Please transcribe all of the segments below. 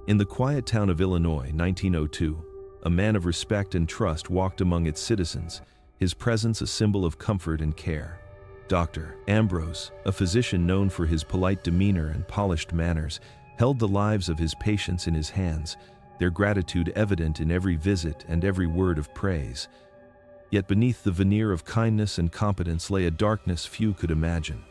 In the quiet town of Illinois, 1902, a man of respect and trust walked among its citizens, his presence a symbol of comfort and care. Dr. Ambrose, a physician known for his polite demeanor and polished manners, held the lives of his patients in his hands, their gratitude evident in every visit and every word of praise. Yet beneath the veneer of kindness and competence lay a darkness few could imagine.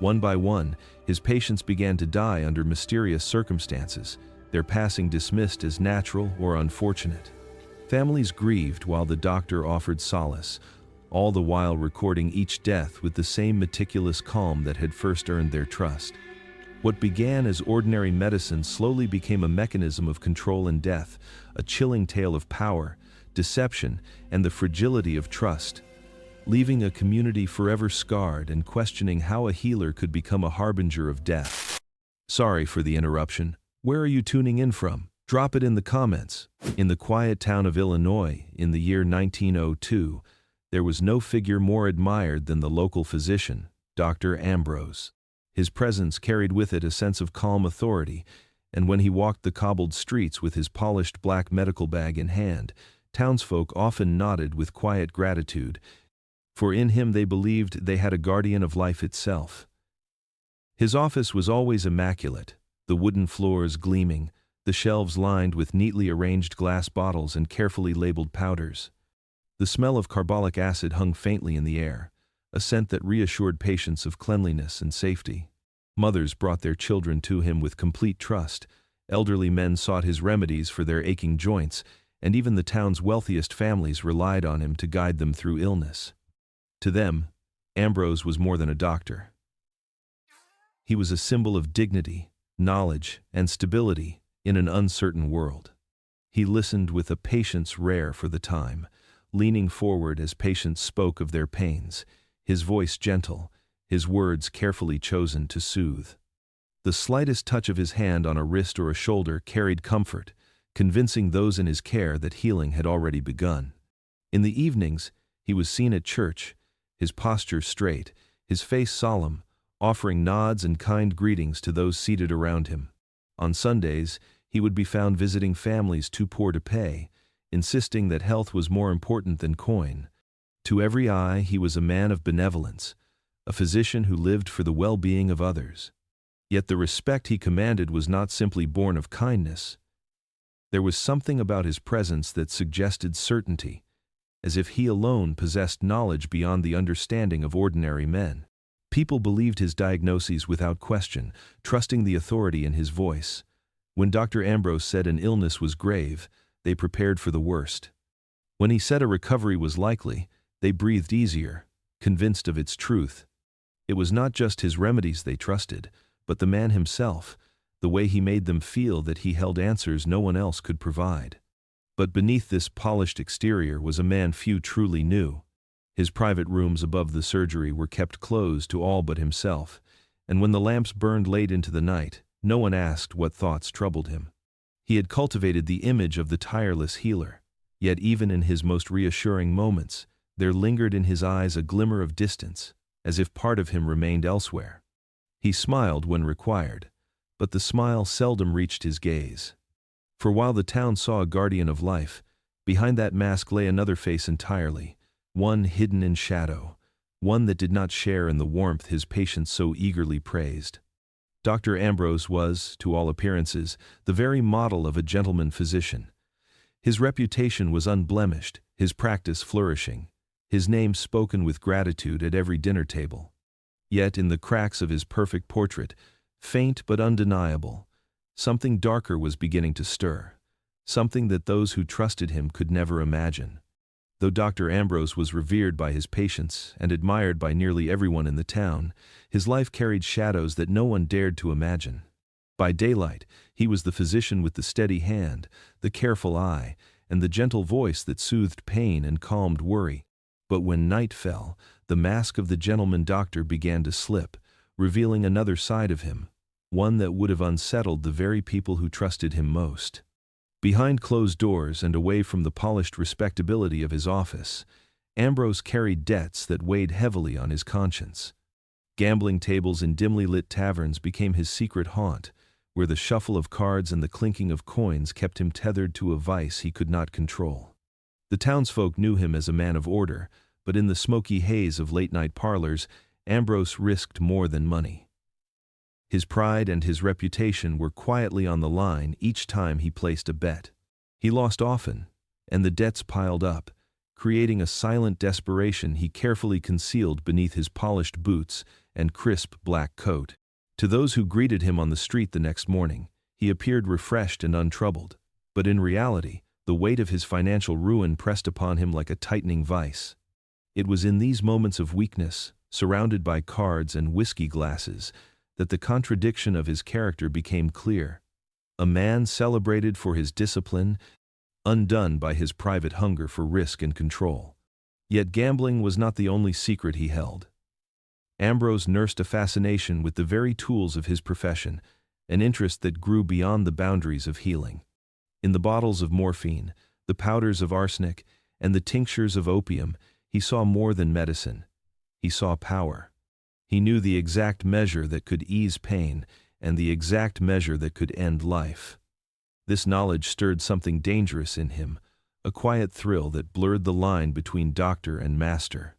One by one, his patients began to die under mysterious circumstances, their passing dismissed as natural or unfortunate. Families grieved while the doctor offered solace, all the while recording each death with the same meticulous calm that had first earned their trust. What began as ordinary medicine slowly became a mechanism of control and death, a chilling tale of power, deception, and the fragility of trust, leaving a community forever scarred and questioning how a healer could become a harbinger of death. Sorry for the interruption. Where are you tuning in from? Drop it in the comments. In the quiet town of Illinois, in the year 1902, there was no figure more admired than the local physician, Dr. Ambrose. His presence carried with it a sense of calm authority, and when he walked the cobbled streets with his polished black medical bag in hand, townsfolk often nodded with quiet gratitude, for in him they believed they had a guardian of life itself. His office was always immaculate, the wooden floors gleaming, the shelves lined with neatly arranged glass bottles and carefully labeled powders. The smell of carbolic acid hung faintly in the air, a scent that reassured patients of cleanliness and safety. Mothers brought their children to him with complete trust, elderly men sought his remedies for their aching joints, and even the town's wealthiest families relied on him to guide them through illness. To them, Ambrose was more than a doctor. He was a symbol of dignity, knowledge, and stability in an uncertain world. He listened with a patience rare for the time, leaning forward as patients spoke of their pains, his voice gentle, his words carefully chosen to soothe. The slightest touch of his hand on a wrist or a shoulder carried comfort, convincing those in his care that healing had already begun. In the evenings, he was seen at church, his posture straight, his face solemn, offering nods and kind greetings to those seated around him. On Sundays, he would be found visiting families too poor to pay, insisting that health was more important than coin. To every eye, he was a man of benevolence, a physician who lived for the well-being of others. Yet the respect he commanded was not simply born of kindness. There was something about his presence that suggested certainty, as if he alone possessed knowledge beyond the understanding of ordinary men. People believed his diagnoses without question, trusting the authority in his voice. When Dr. Ambrose said an illness was grave, they prepared for the worst. When he said a recovery was likely, they breathed easier, convinced of its truth. It was not just his remedies they trusted, but the man himself, the way he made them feel that he held answers no one else could provide. But beneath this polished exterior was a man few truly knew. His private rooms above the surgery were kept closed to all but himself, and when the lamps burned late into the night, no one asked what thoughts troubled him. He had cultivated the image of the tireless healer, yet even in his most reassuring moments, there lingered in his eyes a glimmer of distance, as if part of him remained elsewhere. He smiled when required, but the smile seldom reached his gaze. For while the town saw a guardian of life, behind that mask lay another face entirely, one hidden in shadow, one that did not share in the warmth his patients so eagerly praised. Dr. Ambrose was, to all appearances, the very model of a gentleman physician. His reputation was unblemished, his practice flourishing, his name spoken with gratitude at every dinner table. Yet in the cracks of his perfect portrait, faint but undeniable, something darker was beginning to stir, something that those who trusted him could never imagine. Though Dr. Ambrose was revered by his patients and admired by nearly everyone in the town, his life carried shadows that no one dared to imagine. By daylight, he was the physician with the steady hand, the careful eye, and the gentle voice that soothed pain and calmed worry. But when night fell, the mask of the gentleman doctor began to slip, revealing another side of him, one that would have unsettled the very people who trusted him most. Behind closed doors and away from the polished respectability of his office, Ambrose carried debts that weighed heavily on his conscience. Gambling tables in dimly lit taverns became his secret haunt, where the shuffle of cards and the clinking of coins kept him tethered to a vice he could not control. The townsfolk knew him as a man of order, but in the smoky haze of late-night parlors, Ambrose risked more than money. His pride and his reputation were quietly on the line each time he placed a bet. He lost often, and the debts piled up, creating a silent desperation he carefully concealed beneath his polished boots and crisp black coat. To those who greeted him on the street the next morning, he appeared refreshed and untroubled, but in reality, the weight of his financial ruin pressed upon him like a tightening vice. It was in these moments of weakness, surrounded by cards and whiskey glasses, that the contradiction of his character became clear. A man celebrated for his discipline, undone by his private hunger for risk and control. Yet gambling was not the only secret he held. Ambrose nursed a fascination with the very tools of his profession, an interest that grew beyond the boundaries of healing. In the bottles of morphine, the powders of arsenic, and the tinctures of opium, he saw more than medicine. He saw power. He knew the exact measure that could ease pain and the exact measure that could end life. This knowledge stirred something dangerous in him, a quiet thrill that blurred the line between doctor and master.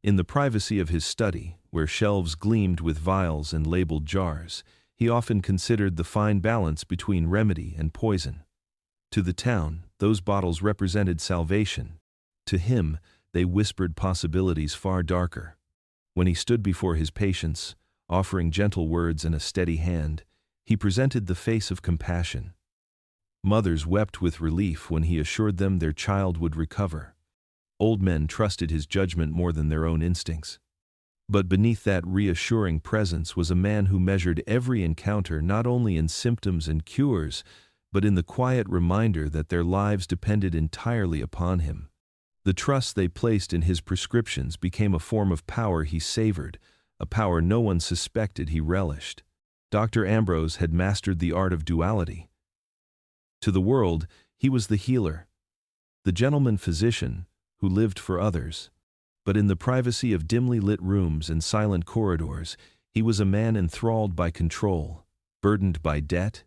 In the privacy of his study, where shelves gleamed with vials and labeled jars, he often considered the fine balance between remedy and poison. To the town, those bottles represented salvation. To him, they whispered possibilities far darker. When he stood before his patients, offering gentle words and a steady hand, he presented the face of compassion. Mothers wept with relief when he assured them their child would recover. Old men trusted his judgment more than their own instincts. But beneath that reassuring presence was a man who measured every encounter not only in symptoms and cures, but in the quiet reminder that their lives depended entirely upon him. The trust they placed in his prescriptions became a form of power he savored, a power no one suspected he relished. Dr. Ambrose had mastered the art of duality. To the world, he was the healer, the gentleman physician who lived for others. But in the privacy of dimly lit rooms and silent corridors, he was a man enthralled by control, burdened by debt,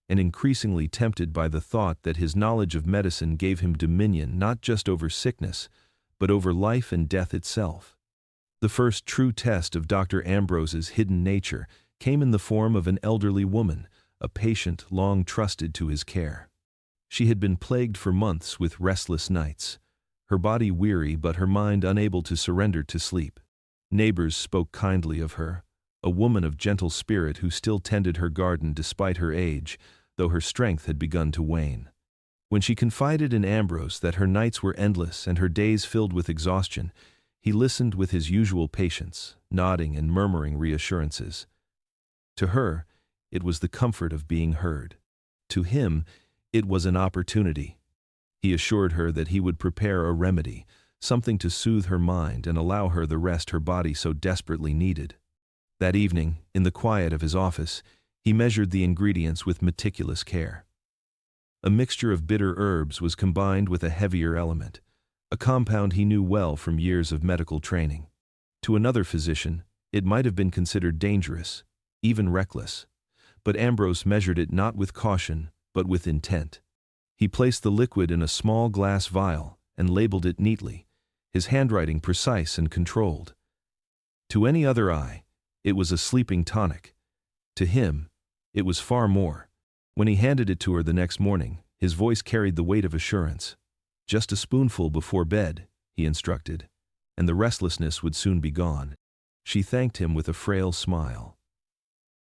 and increasingly tempted by the thought that his knowledge of medicine gave him dominion not just over sickness, but over life and death itself. The first true test of Dr. Ambrose's hidden nature came in the form of an elderly woman, a patient long trusted to his care. She had been plagued for months with restless nights, her body weary but her mind unable to surrender to sleep. Neighbors spoke kindly of her, a woman of gentle spirit who still tended her garden despite her age, though her strength had begun to wane. When she confided in Ambrose that her nights were endless and her days filled with exhaustion, he listened with his usual patience, nodding and murmuring reassurances. To her, it was the comfort of being heard. To him, it was an opportunity. He assured her that he would prepare a remedy, something to soothe her mind and allow her the rest her body so desperately needed. That evening, in the quiet of his office, he measured the ingredients with meticulous care. A mixture of bitter herbs was combined with a heavier element, a compound he knew well from years of medical training. To another physician, it might have been considered dangerous, even reckless, but Ambrose measured it not with caution, but with intent. He placed the liquid in a small glass vial and labeled it neatly, his handwriting precise and controlled. To any other eye, it was a sleeping tonic. To him, it was far more. When he handed it to her the next morning, his voice carried the weight of assurance. "Just a spoonful before bed," he instructed, "and the restlessness would soon be gone." She thanked him with a frail smile.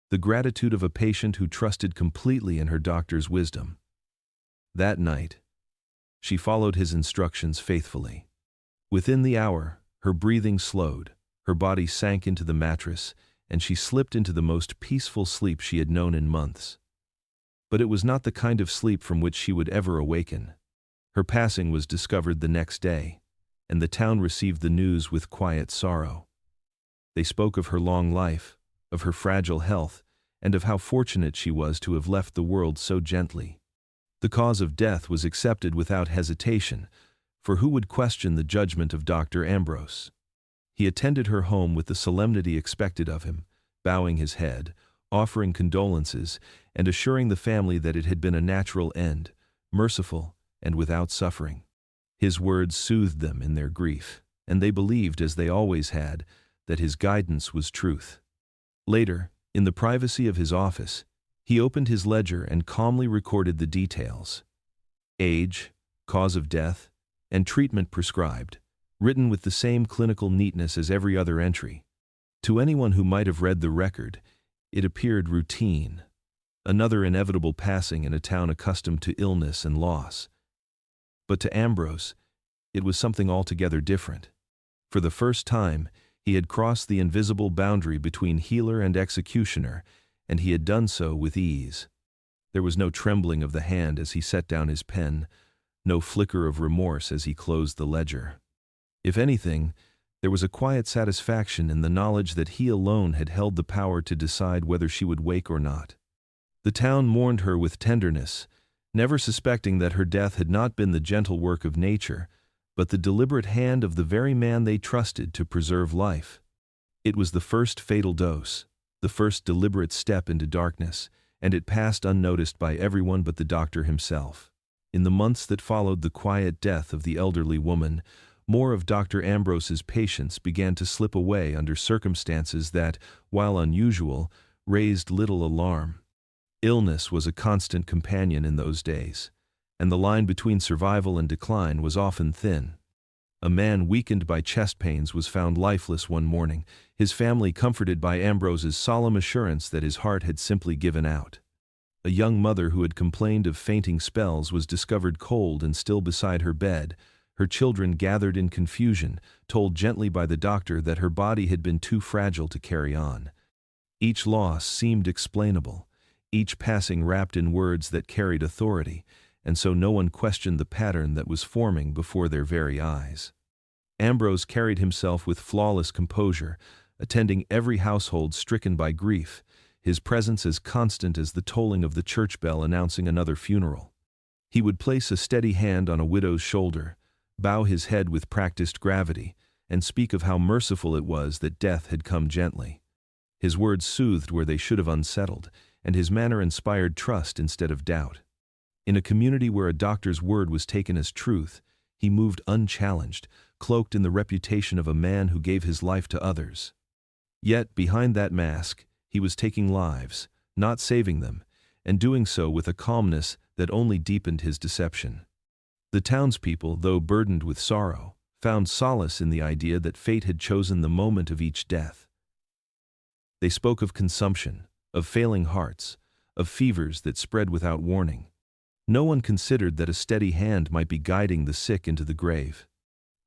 The gratitude of a patient who trusted completely in her doctor's wisdom. That night, she followed his instructions faithfully. Within the hour, her breathing slowed, her body sank into the mattress, and she slipped into the most peaceful sleep she had known in months. But it was not the kind of sleep from which she would ever awaken. Her passing was discovered the next day, and the town received the news with quiet sorrow. They spoke of her long life, of her fragile health, and of how fortunate she was to have left the world so gently. The cause of death was accepted without hesitation, for who would question the judgment of Dr. Ambrose? He attended her home with the solemnity expected of him, bowing his head, offering condolences and assuring the family that it had been a natural end, merciful and without suffering. His words soothed them in their grief, and they believed, as they always had, that his guidance was truth. Later, in the privacy of his office, he opened his ledger and calmly recorded the details. Age, cause of death, and treatment prescribed, written with the same clinical neatness as every other entry. To anyone who might have read the record, it appeared routine, another inevitable passing in a town accustomed to illness and loss. But to Ambrose, it was something altogether different. For the first time, he had crossed the invisible boundary between healer and executioner, and he had done so with ease. There was no trembling of the hand as he set down his pen, no flicker of remorse as he closed the ledger. If anything, there was a quiet satisfaction in the knowledge that he alone had held the power to decide whether she would wake or not. The town mourned her with tenderness, never suspecting that her death had not been the gentle work of nature, but the deliberate hand of the very man they trusted to preserve life. It was the first fatal dose, the first deliberate step into darkness, and it passed unnoticed by everyone but the doctor himself. In the months that followed the quiet death of the elderly woman, more of Dr. Ambrose's patients began to slip away under circumstances that, while unusual, raised little alarm. Illness was a constant companion in those days, and the line between survival and decline was often thin. A man weakened by chest pains was found lifeless one morning, his family comforted by Ambrose's solemn assurance that his heart had simply given out. A young mother who had complained of fainting spells was discovered cold and still beside her bed, her children gathered in confusion, told gently by the doctor that her body had been too fragile to carry on. Each loss seemed explainable, each passing wrapped in words that carried authority, and so no one questioned the pattern that was forming before their very eyes. Ambrose carried himself with flawless composure, attending every household stricken by grief, his presence as constant as the tolling of the church bell announcing another funeral. He would place a steady hand on a widow's shoulder, bow his head with practiced gravity, and speak of how merciful it was that death had come gently. His words soothed where they should have unsettled, and his manner inspired trust instead of doubt. In a community where a doctor's word was taken as truth, he moved unchallenged, cloaked in the reputation of a man who gave his life to others. Yet, behind that mask, he was taking lives, not saving them, and doing so with a calmness that only deepened his deception. The townspeople, though burdened with sorrow, found solace in the idea that fate had chosen the moment of each death. They spoke of consumption, of failing hearts, of fevers that spread without warning. No one considered that a steady hand might be guiding the sick into the grave.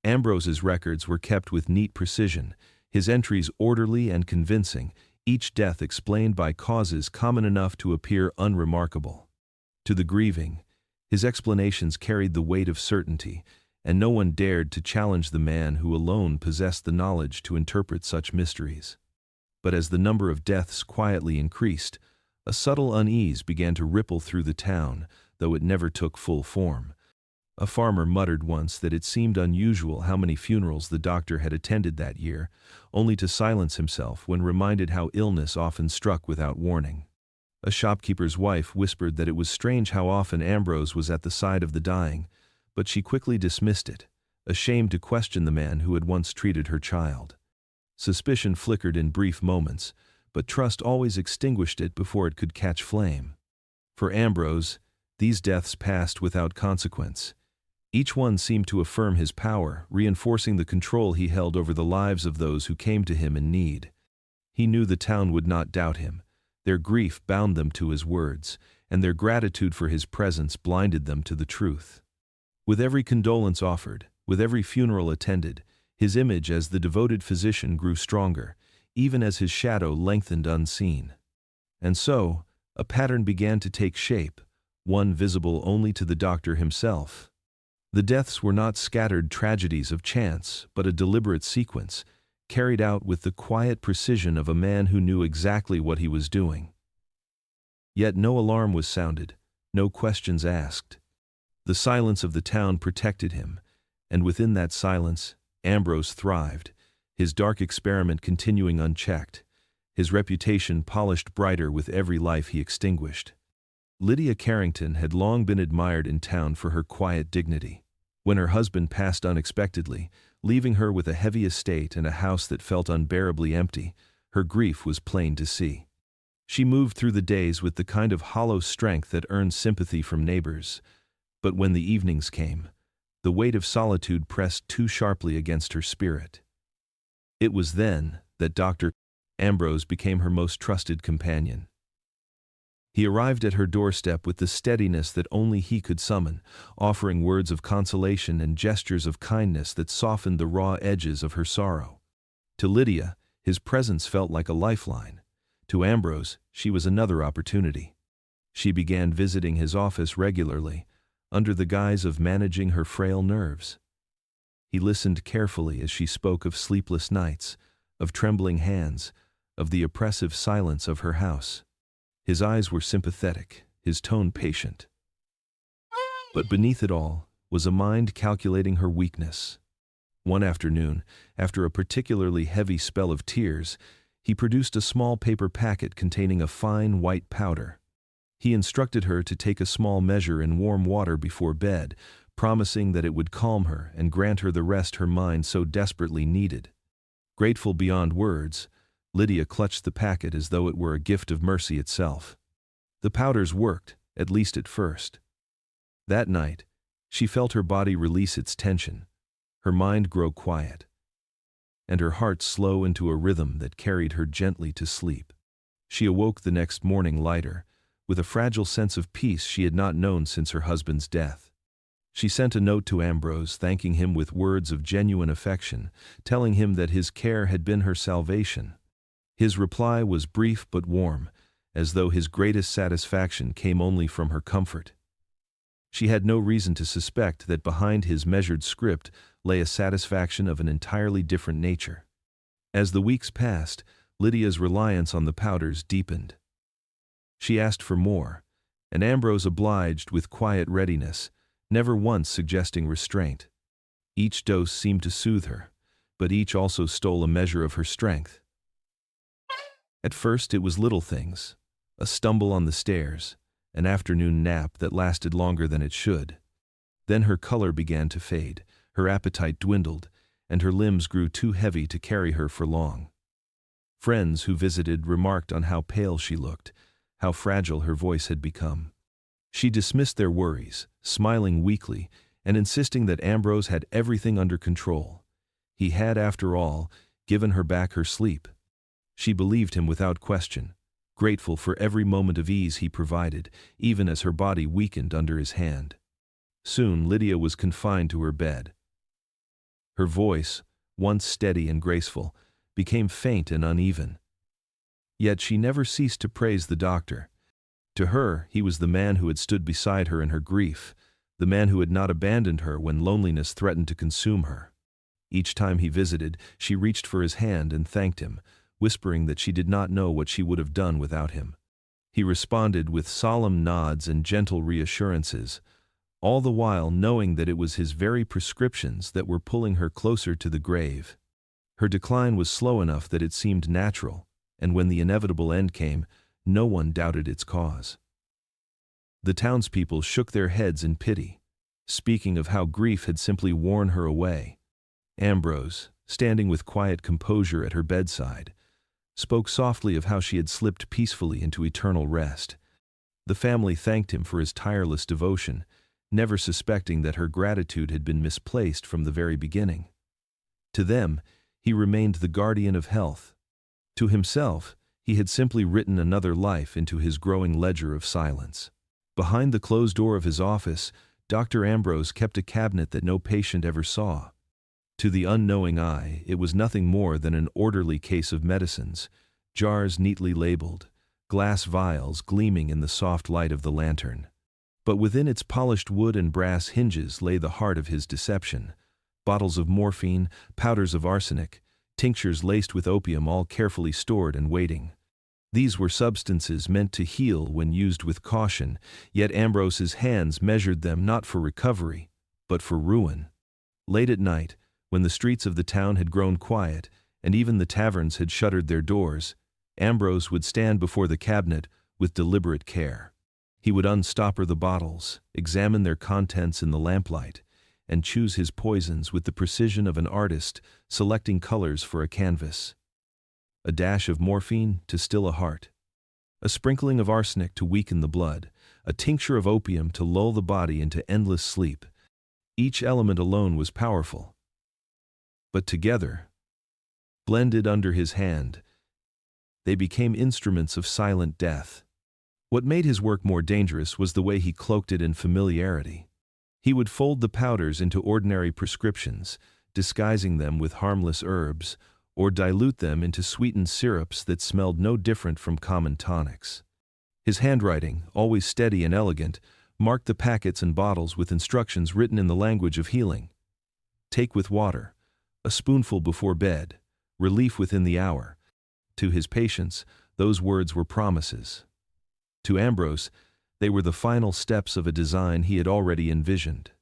Ambrose's records were kept with neat precision, his entries orderly and convincing, each death explained by causes common enough to appear unremarkable. To the grieving, his explanations carried the weight of certainty, and no one dared to challenge the man who alone possessed the knowledge to interpret such mysteries. But as the number of deaths quietly increased, a subtle unease began to ripple through the town, though it never took full form. A farmer muttered once that it seemed unusual how many funerals the doctor had attended that year, only to silence himself when reminded how illness often struck without warning. A shopkeeper's wife whispered that it was strange how often Ambrose was at the side of the dying, but she quickly dismissed it, ashamed to question the man who had once treated her child. Suspicion flickered in brief moments, but trust always extinguished it before it could catch flame. For Ambrose, these deaths passed without consequence. Each one seemed to affirm his power, reinforcing the control he held over the lives of those who came to him in need. He knew the town would not doubt him. Their grief bound them to his words, and their gratitude for his presence blinded them to the truth. With every condolence offered, with every funeral attended, his image as the devoted physician grew stronger, even as his shadow lengthened unseen. And so, a pattern began to take shape, one visible only to the doctor himself. The deaths were not scattered tragedies of chance, but a deliberate sequence, carried out with the quiet precision of a man who knew exactly what he was doing. Yet no alarm was sounded, no questions asked. The silence of the town protected him, and within that silence, Ambrose thrived, his dark experiment continuing unchecked, his reputation polished brighter with every life he extinguished. Lydia Carrington had long been admired in town for her quiet dignity. When her husband passed unexpectedly, leaving her with a heavy estate and a house that felt unbearably empty, her grief was plain to see. She moved through the days with the kind of hollow strength that earns sympathy from neighbors, but when the evenings came, the weight of solitude pressed too sharply against her spirit. It was then that Dr. Ambrose became her most trusted companion. He arrived at her doorstep with the steadiness that only he could summon, offering words of consolation and gestures of kindness that softened the raw edges of her sorrow. To Lydia, his presence felt like a lifeline. To Ambrose, she was another opportunity. She began visiting his office regularly, under the guise of managing her frail nerves. He listened carefully as she spoke of sleepless nights, of trembling hands, of the oppressive silence of her house. His eyes were sympathetic, his tone patient. But beneath it all was a mind calculating her weakness. One afternoon, after a particularly heavy spell of tears, he produced a small paper packet containing a fine white powder. He instructed her to take a small measure in warm water before bed, promising that it would calm her and grant her the rest her mind so desperately needed. Grateful beyond words, Lydia clutched the packet as though it were a gift of mercy itself. The powders worked, at least at first. That night, she felt her body release its tension, her mind grow quiet, and her heart slow into a rhythm that carried her gently to sleep. She awoke the next morning lighter, with a fragile sense of peace she had not known since her husband's death. She sent a note to Ambrose thanking him with words of genuine affection, telling him that his care had been her salvation. His reply was brief but warm, as though his greatest satisfaction came only from her comfort. She had no reason to suspect that behind his measured script lay a satisfaction of an entirely different nature. As the weeks passed, Lydia's reliance on the powders deepened. She asked for more, and Ambrose obliged with quiet readiness, never once suggesting restraint. Each dose seemed to soothe her, but each also stole a measure of her strength. At first it was little things, a stumble on the stairs, an afternoon nap that lasted longer than it should. Then her color began to fade, her appetite dwindled, and her limbs grew too heavy to carry her for long. Friends who visited remarked on how pale she looked, how fragile her voice had become. She dismissed their worries, smiling weakly and insisting that Ambrose had everything under control. He had, after all, given her back her sleep. She believed him without question, grateful for every moment of ease he provided, even as her body weakened under his hand. Soon Lydia was confined to her bed. Her voice, once steady and graceful, became faint and uneven. Yet she never ceased to praise the doctor. To her, he was the man who had stood beside her in her grief, the man who had not abandoned her when loneliness threatened to consume her. Each time he visited, she reached for his hand and thanked him, whispering that she did not know what she would have done without him. He responded with solemn nods and gentle reassurances, all the while knowing that it was his very prescriptions that were pulling her closer to the grave. Her decline was slow enough that it seemed natural, and when the inevitable end came, no one doubted its cause. The townspeople shook their heads in pity, speaking of how grief had simply worn her away. Ambrose, standing with quiet composure at her bedside, spoke softly of how she had slipped peacefully into eternal rest. The family thanked him for his tireless devotion, never suspecting that her gratitude had been misplaced from the very beginning. To them, he remained the guardian of health. To himself, he had simply written another life into his growing ledger of silence. Behind the closed door of his office, Dr. Ambrose kept a cabinet that no patient ever saw. To the unknowing eye, it was nothing more than an orderly case of medicines, jars neatly labeled, glass vials gleaming in the soft light of the lantern. But within its polished wood and brass hinges lay the heart of his deception: bottles of morphine, powders of arsenic, tinctures laced with opium, all carefully stored and waiting. These were substances meant to heal when used with caution, yet Ambrose's hands measured them not for recovery, but for ruin. Late at night, when the streets of the town had grown quiet, and even the taverns had shuttered their doors, Ambrose would stand before the cabinet with deliberate care. He would unstopper the bottles, examine their contents in the lamplight, and choose his poisons with the precision of an artist selecting colors for a canvas. A dash of morphine to still a heart. A sprinkling of arsenic to weaken the blood. A tincture of opium to lull the body into endless sleep. Each element alone was powerful. But together, blended under his hand, they became instruments of silent death. What made his work more dangerous was the way he cloaked it in familiarity. He would fold the powders into ordinary prescriptions, disguising them with harmless herbs, or dilute them into sweetened syrups that smelled no different from common tonics. His handwriting, always steady and elegant, marked the packets and bottles with instructions written in the language of healing. Take with water, a spoonful before bed, relief within the hour. To his patients, those words were promises. To Ambrose, they were the final steps of a design he had already envisioned.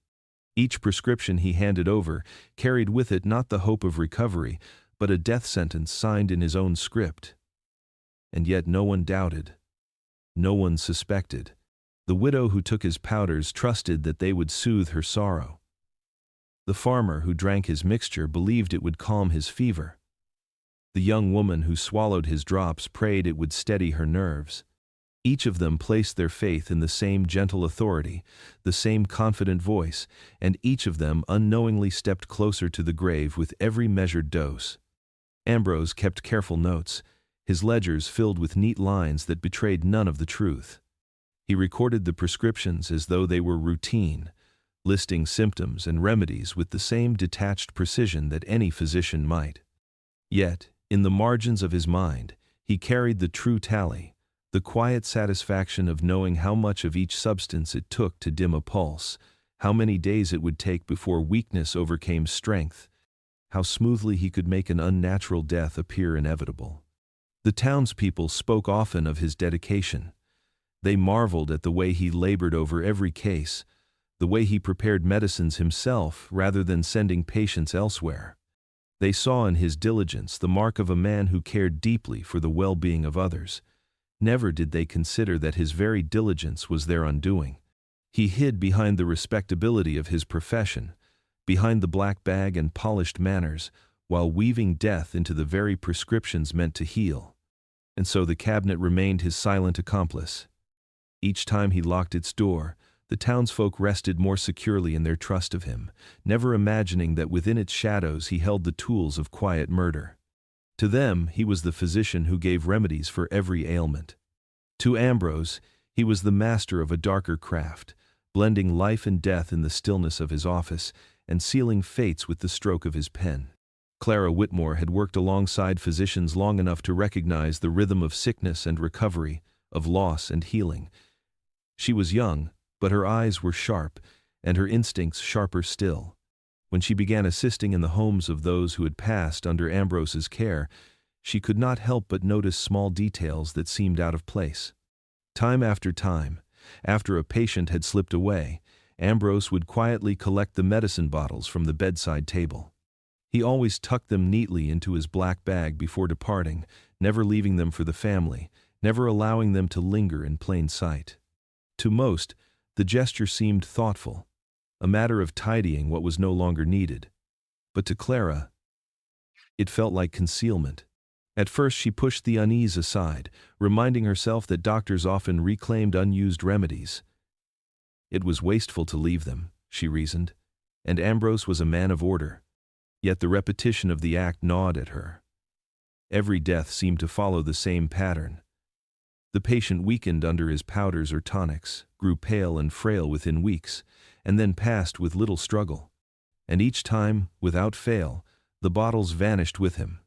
Each prescription he handed over carried with it not the hope of recovery, but a death sentence signed in his own script. And yet no one doubted. No one suspected. The widow who took his powders trusted that they would soothe her sorrow. The farmer who drank his mixture believed it would calm his fever. The young woman who swallowed his drops prayed it would steady her nerves. Each of them placed their faith in the same gentle authority, the same confident voice, and each of them unknowingly stepped closer to the grave with every measured dose. Ambrose kept careful notes, his ledgers filled with neat lines that betrayed none of the truth. He recorded the prescriptions as though they were routine, listing symptoms and remedies with the same detached precision that any physician might. Yet, in the margins of his mind, he carried the true tally, the quiet satisfaction of knowing how much of each substance it took to dim a pulse, how many days it would take before weakness overcame strength, how smoothly he could make an unnatural death appear inevitable. The townspeople spoke often of his dedication. They marveled at the way he labored over every case, the way he prepared medicines himself rather than sending patients elsewhere. They saw in his diligence the mark of a man who cared deeply for the well-being of others. Never did they consider that his very diligence was their undoing. He hid behind the respectability of his profession, behind the black bag and polished manners, while weaving death into the very prescriptions meant to heal. And so the cabinet remained his silent accomplice. Each time he locked its door, the townsfolk rested more securely in their trust of him, never imagining that within its shadows he held the tools of quiet murder. To them, he was the physician who gave remedies for every ailment. To Ambrose, he was the master of a darker craft, blending life and death in the stillness of his office and sealing fates with the stroke of his pen. Clara Whitmore had worked alongside physicians long enough to recognize the rhythm of sickness and recovery, of loss and healing. She was young, but her eyes were sharp, and her instincts sharper still. When she began assisting in the homes of those who had passed under Ambrose's care, she could not help but notice small details that seemed out of place. Time after time, after a patient had slipped away, Ambrose would quietly collect the medicine bottles from the bedside table. He always tucked them neatly into his black bag before departing, never leaving them for the family, never allowing them to linger in plain sight. To most, the gesture seemed thoughtful, a matter of tidying what was no longer needed. But to Clara, it felt like concealment. At first she pushed the unease aside, reminding herself that doctors often reclaimed unused remedies. It was wasteful to leave them, she reasoned, and Ambrose was a man of order. Yet the repetition of the act gnawed at her. Every death seemed to follow the same pattern. The patient weakened under his powders or tonics, grew pale and frail within weeks, and then passed with little struggle. And each time, without fail, the bottles vanished with him.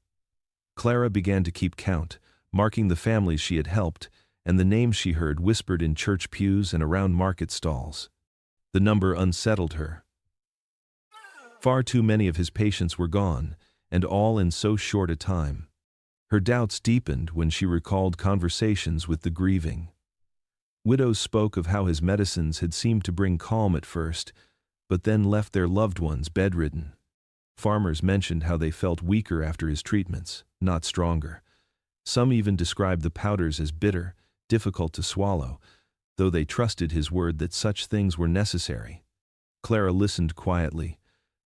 Clara began to keep count, marking the families she had helped, and the names she heard whispered in church pews and around market stalls. The number unsettled her. Far too many of his patients were gone, and all in so short a time. Her doubts deepened when she recalled conversations with the grieving. Widows spoke of how his medicines had seemed to bring calm at first, but then left their loved ones bedridden. Farmers mentioned how they felt weaker after his treatments, not stronger. Some even described the powders as bitter, difficult to swallow, though they trusted his word that such things were necessary. Clara listened quietly,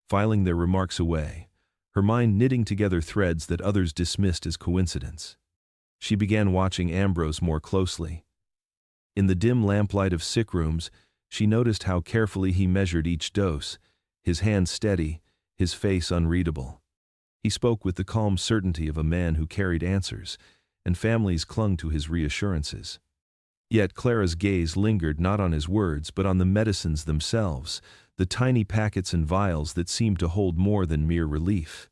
filing their remarks away, her mind knitting together threads that others dismissed as coincidence. She began watching Ambrose more closely. In the dim lamplight of sick rooms, she noticed how carefully he measured each dose, his hand steady, his face unreadable. He spoke with the calm certainty of a man who carried answers, and families clung to his reassurances. Yet Clara's gaze lingered not on his words but on the medicines themselves, the tiny packets and vials that seemed to hold more than mere relief.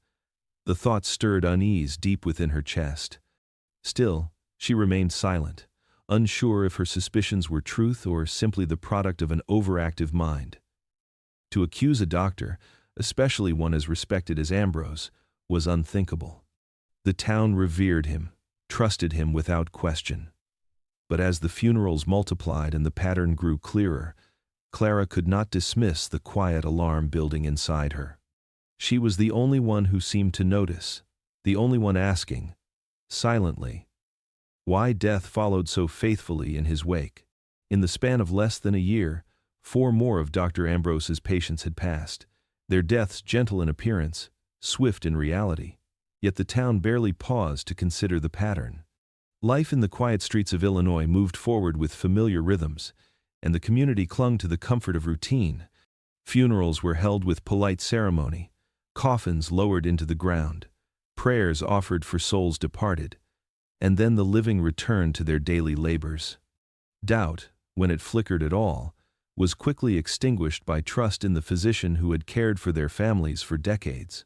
The thought stirred unease deep within her chest. Still, she remained silent, unsure if her suspicions were truth or simply the product of an overactive mind. To accuse a doctor, especially one as respected as Ambrose, was unthinkable. The town revered him, trusted him without question. But as the funerals multiplied and the pattern grew clearer, Clara could not dismiss the quiet alarm building inside her. She was the only one who seemed to notice, the only one asking, silently, why death followed so faithfully in his wake. In the span of less than a year, 4 more of Dr. Ambrose's patients had passed, their deaths gentle in appearance, swift in reality. Yet the town barely paused to consider the pattern. Life in the quiet streets of Illinois moved forward with familiar rhythms, and the community clung to the comfort of routine. Funerals were held with polite ceremony, coffins lowered into the ground, prayers offered for souls departed, and then the living returned to their daily labors. Doubt, when it flickered at all, was quickly extinguished by trust in the physician who had cared for their families for decades.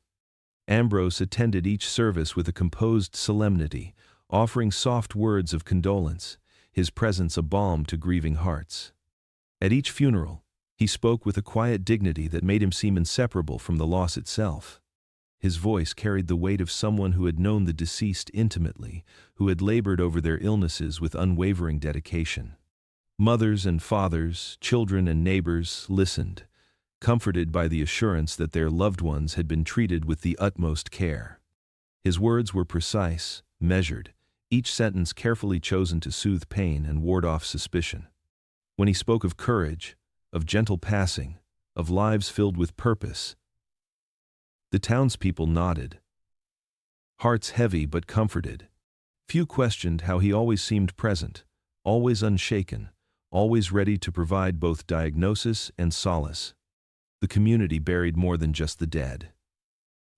Ambrose attended each service with a composed solemnity, offering soft words of condolence, his presence a balm to grieving hearts. At each funeral, he spoke with a quiet dignity that made him seem inseparable from the loss itself. His voice carried the weight of someone who had known the deceased intimately, who had labored over their illnesses with unwavering dedication. Mothers and fathers, children and neighbors listened, comforted by the assurance that their loved ones had been treated with the utmost care. His words were precise, measured, each sentence carefully chosen to soothe pain and ward off suspicion. When he spoke of courage, of gentle passing, of lives filled with purpose, the townspeople nodded, hearts heavy but comforted. Few questioned how he always seemed present, always unshaken, always ready to provide both diagnosis and solace. The community buried more than just the dead.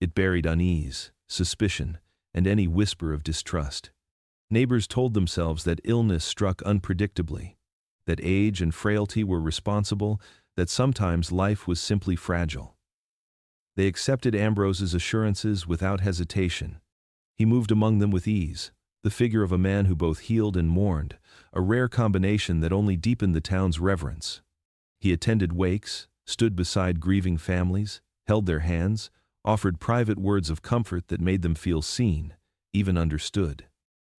It buried unease, suspicion, and any whisper of distrust. Neighbors told themselves that illness struck unpredictably, that age and frailty were responsible, that sometimes life was simply fragile. They accepted Ambrose's assurances without hesitation. He moved among them with ease, the figure of a man who both healed and mourned, a rare combination that only deepened the town's reverence. He attended wakes, stood beside grieving families, held their hands, offered private words of comfort that made them feel seen, even understood.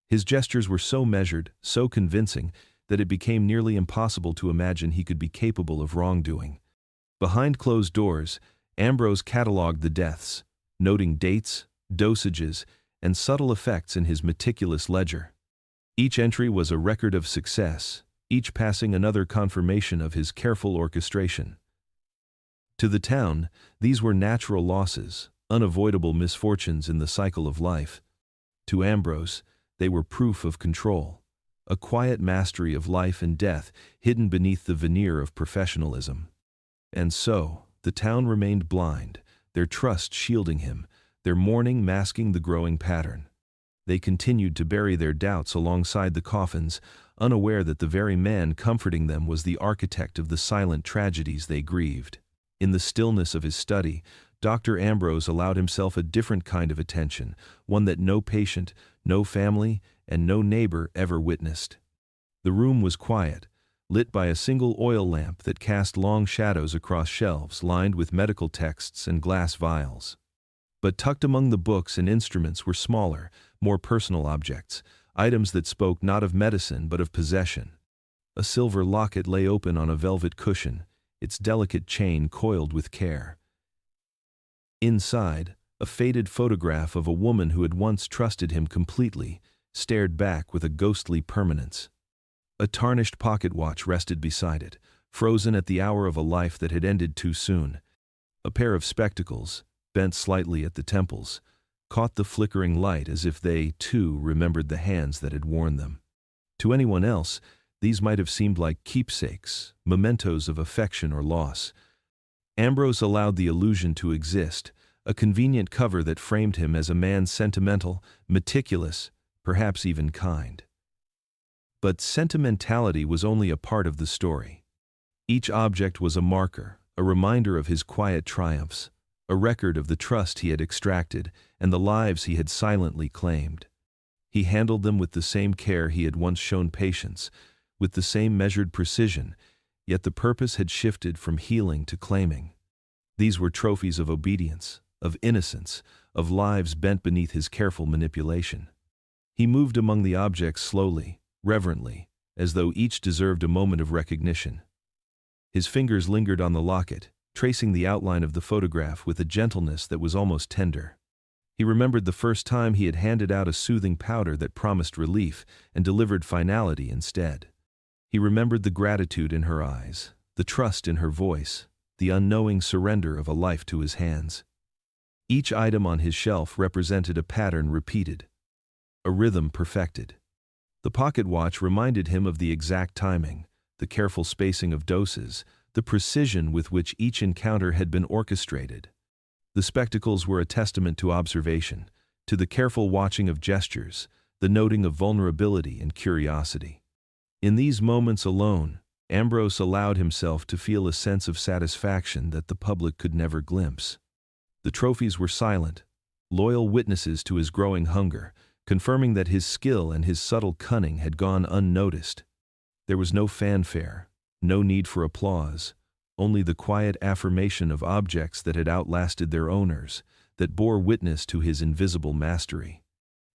His gestures were so measured, so convincing, that it became nearly impossible to imagine he could be capable of wrongdoing. Behind closed doors, Ambrose catalogued the deaths, noting dates, dosages, and subtle effects in his meticulous ledger. Each entry was a record of success, each passing another confirmation of his careful orchestration. To the town, these were natural losses, unavoidable misfortunes in the cycle of life. To Ambrose, they were proof of control, a quiet mastery of life and death hidden beneath the veneer of professionalism. And so, the town remained blind, their trust shielding him, their mourning masking the growing pattern. They continued to bury their doubts alongside the coffins, unaware that the very man comforting them was the architect of the silent tragedies they grieved. In the stillness of his study, Dr. Ambrose allowed himself a different kind of attention, one that no patient, no family, and no neighbor ever witnessed. The room was quiet, lit by a single oil lamp that cast long shadows across shelves lined with medical texts and glass vials. But tucked among the books and instruments were smaller, more personal objects, items that spoke not of medicine but of possession. A silver locket lay open on a velvet cushion, its delicate chain coiled with care. Inside, a faded photograph of a woman who had once trusted him completely, stared back with a ghostly permanence. A tarnished pocket watch rested beside it, frozen at the hour of a life that had ended too soon. A pair of spectacles, bent slightly at the temples, caught the flickering light as if they, too, remembered the hands that had worn them. To anyone else, these might have seemed like keepsakes, mementos of affection or loss. Ambrose allowed the illusion to exist, a convenient cover that framed him as a man sentimental, meticulous, perhaps even kind. But sentimentality was only a part of the story. Each object was a marker, a reminder of his quiet triumphs, a record of the trust he had extracted and the lives he had silently claimed. He handled them with the same care he had once shown patience, with the same measured precision, yet the purpose had shifted from healing to claiming. These were trophies of obedience, of innocence, of lives bent beneath his careful manipulation. He moved among the objects slowly, reverently, as though each deserved a moment of recognition. His fingers lingered on the locket, tracing the outline of the photograph with a gentleness that was almost tender. He remembered the first time he had handed out a soothing powder that promised relief and delivered finality instead. He remembered the gratitude in her eyes, the trust in her voice, the unknowing surrender of a life to his hands. Each item on his shelf represented a pattern repeated, a rhythm perfected. The pocket watch reminded him of the exact timing, the careful spacing of doses, the precision with which each encounter had been orchestrated. The spectacles were a testament to observation, to the careful watching of gestures, the noting of vulnerability and curiosity. In these moments alone, Ambrose allowed himself to feel a sense of satisfaction that the public could never glimpse. The trophies were silent, loyal witnesses to his growing hunger, confirming that his skill and his subtle cunning had gone unnoticed. There was no fanfare, no need for applause, only the quiet affirmation of objects that had outlasted their owners, that bore witness to his invisible mastery.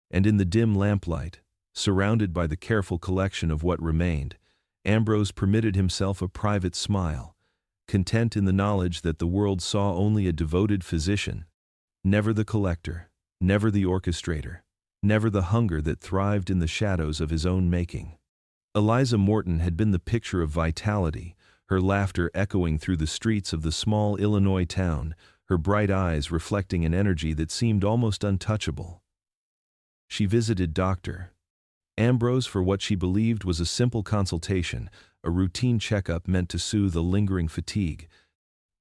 And in the dim lamplight, surrounded by the careful collection of what remained, Ambrose permitted himself a private smile, content in the knowledge that the world saw only a devoted physician, never the collector, never the orchestrator, never the hunger that thrived in the shadows of his own making. Eliza Morton had been the picture of vitality, her laughter echoing through the streets of the small Illinois town, her bright eyes reflecting an energy that seemed almost untouchable. She visited Dr. Ambrose for what she believed was a simple consultation, a routine checkup meant to soothe a lingering fatigue.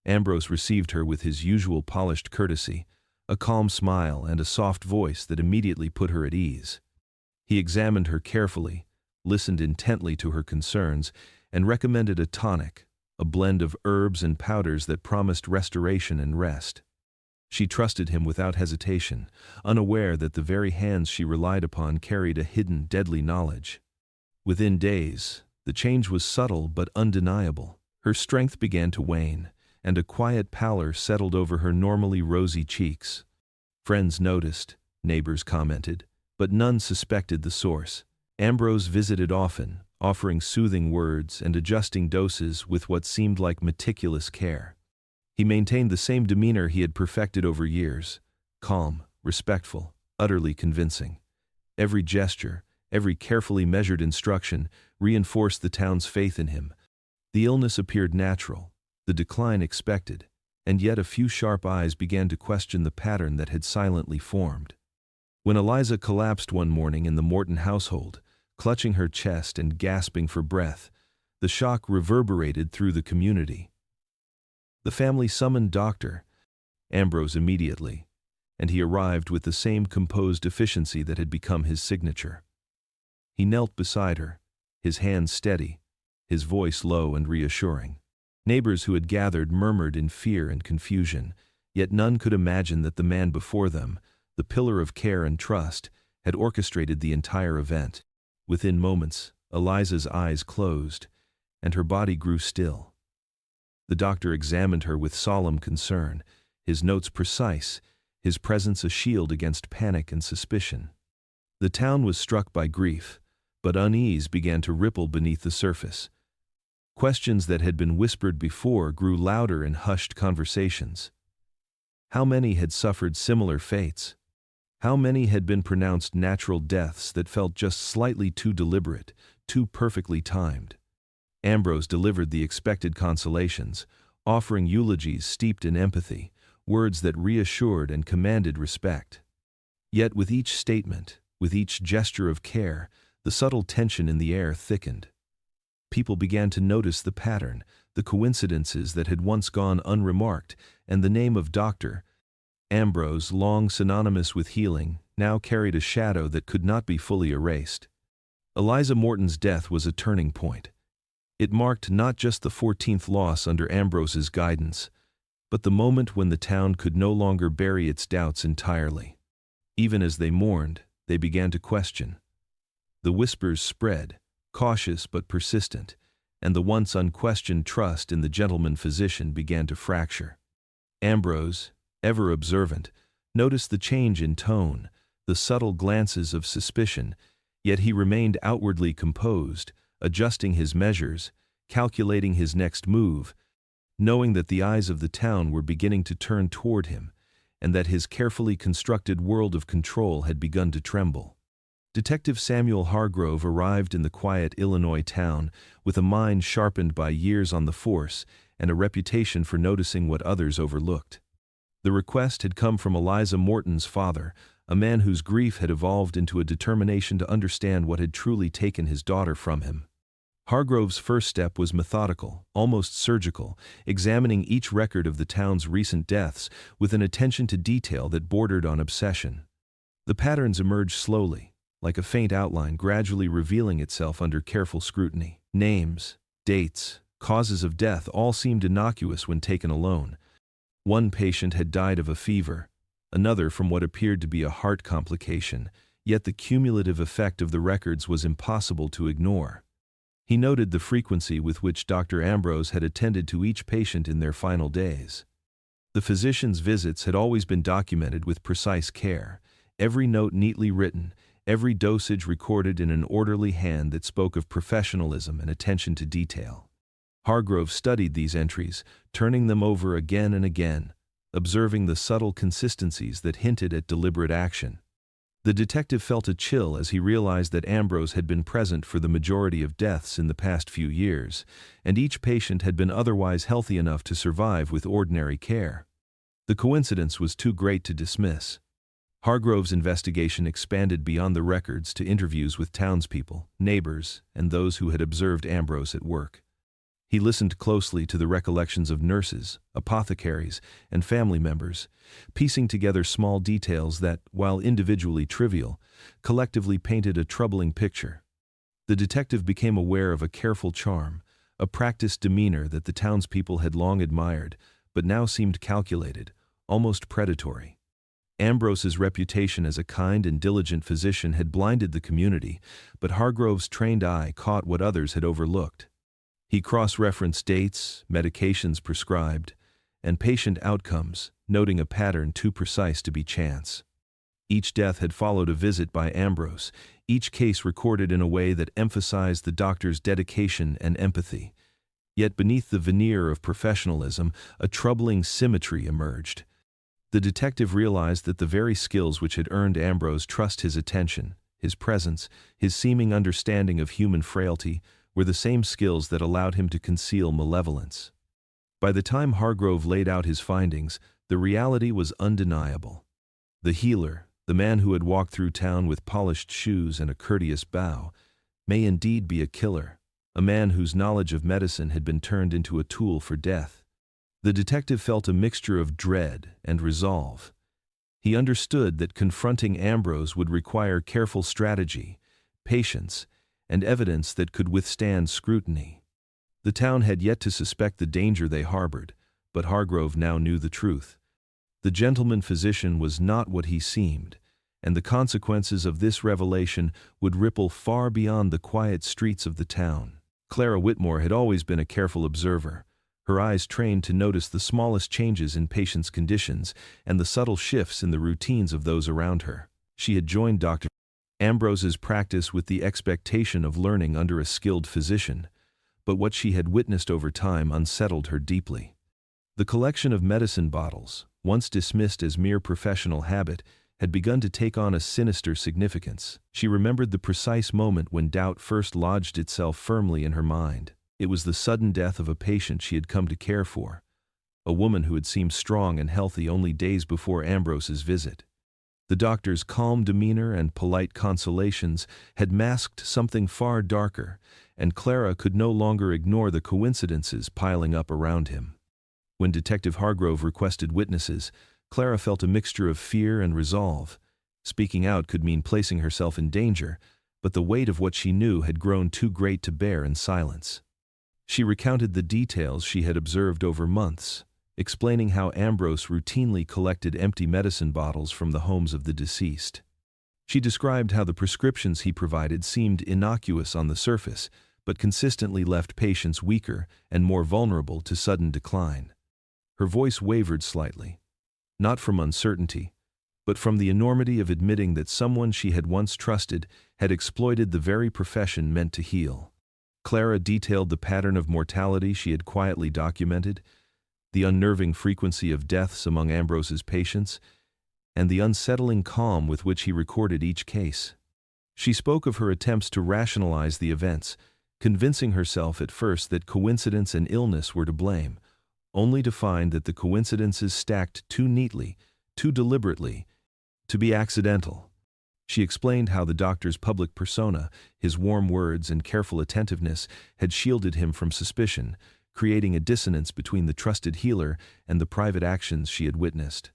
Ambrose received her with his usual polished courtesy, a calm smile and a soft voice that immediately put her at ease. He examined her carefully, listened intently to her concerns, and recommended a tonic, a blend of herbs and powders that promised restoration and rest. She trusted him without hesitation, unaware that the very hands she relied upon carried a hidden, deadly knowledge. Within days, the change was subtle but undeniable. Her strength began to wane, and a quiet pallor settled over her normally rosy cheeks. Friends noticed, neighbors commented, but none suspected the source. Ambrose visited often, offering soothing words and adjusting doses with what seemed like meticulous care. He maintained the same demeanor he had perfected over years, calm, respectful, utterly convincing. Every gesture, every carefully measured instruction reinforced the town's faith in him. The illness appeared natural, the decline expected, and yet a few sharp eyes began to question the pattern that had silently formed. When Eliza collapsed one morning in the Morton household, clutching her chest and gasping for breath, the shock reverberated through the community. The family summoned Dr. Ambrose immediately, and he arrived with the same composed efficiency that had become his signature. He knelt beside her, his hands steady, his voice low and reassuring. Neighbors who had gathered murmured in fear and confusion, yet none could imagine that the man before them, the pillar of care and trust, had orchestrated the entire event. Within moments, Eliza's eyes closed, and her body grew still. The doctor examined her with solemn concern, his notes precise, his presence a shield against panic and suspicion. The town was struck by grief, but unease began to ripple beneath the surface. Questions that had been whispered before grew louder in hushed conversations. How many had suffered similar fates? How many had been pronounced natural deaths that felt just slightly too deliberate, too perfectly timed? Ambrose delivered the expected consolations, offering eulogies steeped in empathy, words that reassured and commanded respect. Yet with each statement, with each gesture of care, the subtle tension in the air thickened. People began to notice the pattern, the coincidences that had once gone unremarked, and the name of Dr. Ambrose, long synonymous with healing, now carried a shadow that could not be fully erased. Eliza Morton's death was a turning point. It marked not just the 14th loss under Ambrose's guidance, but the moment when the town could no longer bury its doubts entirely. Even as they mourned, they began to question. The whispers spread, cautious but persistent, and the once unquestioned trust in the gentleman physician began to fracture. Ambrose, ever observant, noticed the change in tone, the subtle glances of suspicion, yet he remained outwardly composed, adjusting his measures, calculating his next move, knowing that the eyes of the town were beginning to turn toward him, and that his carefully constructed world of control had begun to tremble. Detective Samuel Hargrove arrived in the quiet Illinois town with a mind sharpened by years on the force and a reputation for noticing what others overlooked. The request had come from Eliza Morton's father, a man whose grief had evolved into a determination to understand what had truly taken his daughter from him. Hargrove's first step was methodical, almost surgical, examining each record of the town's recent deaths with an attention to detail that bordered on obsession. The patterns emerged slowly, like a faint outline gradually revealing itself under careful scrutiny. Names, dates, causes of death all seemed innocuous when taken alone. One patient had died of a fever, another from what appeared to be a heart complication, yet the cumulative effect of the records was impossible to ignore. He noted the frequency with which Dr. Ambrose had attended to each patient in their final days. The physician's visits had always been documented with precise care, every note neatly written, every dosage recorded in an orderly hand that spoke of professionalism and attention to detail. Hargrove studied these entries, turning them over again and again, observing the subtle consistencies that hinted at deliberate action. The detective felt a chill as he realized that Ambrose had been present for the majority of deaths in the past few years, and each patient had been otherwise healthy enough to survive with ordinary care. The coincidence was too great to dismiss. Hargrove's investigation expanded beyond the records to interviews with townspeople, neighbors, and those who had observed Ambrose at work. He listened closely to the recollections of nurses, apothecaries, and family members, piecing together small details that, while individually trivial, collectively painted a troubling picture. The detective became aware of a careful charm, a practiced demeanor that the townspeople had long admired, but now seemed calculated, almost predatory. Ambrose's reputation as a kind and diligent physician had blinded the community, but Hargrove's trained eye caught what others had overlooked. He cross-referenced dates, medications prescribed, and patient outcomes, noting a pattern too precise to be chance. Each death had followed a visit by Ambrose, each case recorded in a way that emphasized the doctor's dedication and empathy. Yet beneath the veneer of professionalism, a troubling symmetry emerged. The detective realized that the very skills which had earned Ambrose trust, his attention, his presence, his seeming understanding of human frailty, were the same skills that allowed him to conceal malevolence. By the time Hargrove laid out his findings, the reality was undeniable. The healer, the man who had walked through town with polished shoes and a courteous bow, may indeed be a killer, a man whose knowledge of medicine had been turned into a tool for death. The detective felt a mixture of dread and resolve. He understood that confronting Ambrose would require careful strategy, patience, and evidence that could withstand scrutiny. The town had yet to suspect the danger they harbored, but Hargrove now knew the truth. The gentleman physician was not what he seemed, and the consequences of this revelation would ripple far beyond the quiet streets of the town. Clara Whitmore had always been a careful observer, her eyes trained to notice the smallest changes in patients' conditions and the subtle shifts in the routines of those around her. She had joined Dr. Ambrose's practice with the expectation of learning under a skilled physician, but what she had witnessed over time unsettled her deeply. The collection of medicine bottles, once dismissed as mere professional habit, had begun to take on a sinister significance. She remembered the precise moment when doubt first lodged itself firmly in her mind. It was the sudden death of a patient she had come to care for, a woman who had seemed strong and healthy only days before Ambrose's visit. The doctor's calm demeanor and polite consolations had masked something far darker, and Clara could no longer ignore the coincidences piling up around him. When Detective Hargrove requested witnesses, Clara felt a mixture of fear and resolve. Speaking out could mean placing herself in danger, but the weight of what she knew had grown too great to bear in silence. She recounted the details she had observed over months, explaining how Ambrose routinely collected empty medicine bottles from the homes of the deceased. She described how the prescriptions he provided seemed innocuous on the surface, but consistently left patients weaker and more vulnerable to sudden decline. Her voice wavered slightly, not from uncertainty, but from the enormity of admitting that someone she had once trusted had exploited the very profession meant to heal. Clara detailed the pattern of mortality she had quietly documented, the unnerving frequency of deaths among Ambrose's patients, and the unsettling calm with which he recorded each case. She spoke of her attempts to rationalize the events, convincing herself at first that coincidence and illness were to blame, only to find that the coincidences stacked too neatly, too deliberately, to be accidental. She explained how the doctor's public persona, his warm words and careful attentiveness, had shielded him from suspicion, creating a dissonance between the trusted healer and the private actions she had witnessed.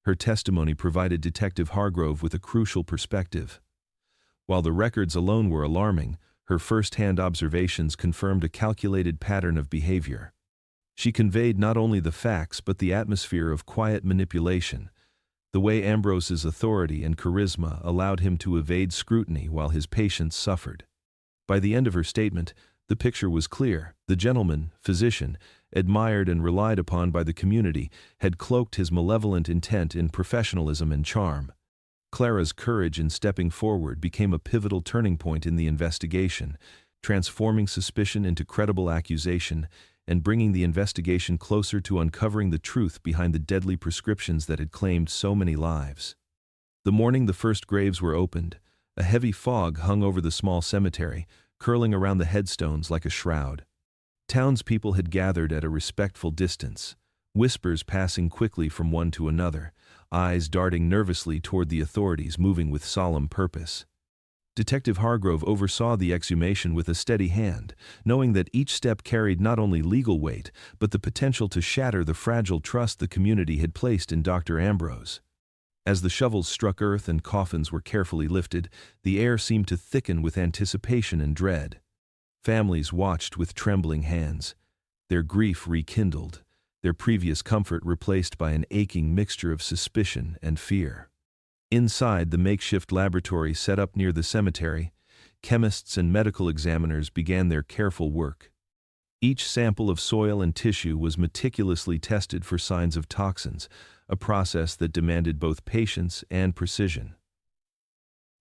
Her testimony provided Detective Hargrove with a crucial perspective. While the records alone were alarming, her first-hand observations confirmed a calculated pattern of behavior. She conveyed not only the facts but the atmosphere of quiet manipulation, the way Ambrose's authority and charisma allowed him to evade scrutiny while his patients suffered. By the end of her statement, the picture was clear. The gentleman, physician, admired and relied upon by the community, had cloaked his malevolent intent in professionalism and charm. Clara's courage in stepping forward became a pivotal turning point in the investigation, transforming suspicion into credible accusation and bringing the investigation closer to uncovering the truth behind the deadly prescriptions that had claimed so many lives. The morning the first graves were opened, a heavy fog hung over the small cemetery, curling around the headstones like a shroud. Townspeople had gathered at a respectful distance, whispers passing quickly from one to another, eyes darting nervously toward the authorities moving with solemn purpose. Detective Hargrove oversaw the exhumation with a steady hand, knowing that each step carried not only legal weight, but the potential to shatter the fragile trust the community had placed in Dr. Ambrose. As the shovels struck earth and coffins were carefully lifted, the air seemed to thicken with anticipation and dread. Families watched with trembling hands, their grief rekindled, their previous comfort replaced by an aching mixture of suspicion and fear. Inside the makeshift laboratory set up near the cemetery, chemists and medical examiners began their careful work. Each sample of soil and tissue was meticulously tested for signs of toxins, a process that demanded both patience and precision.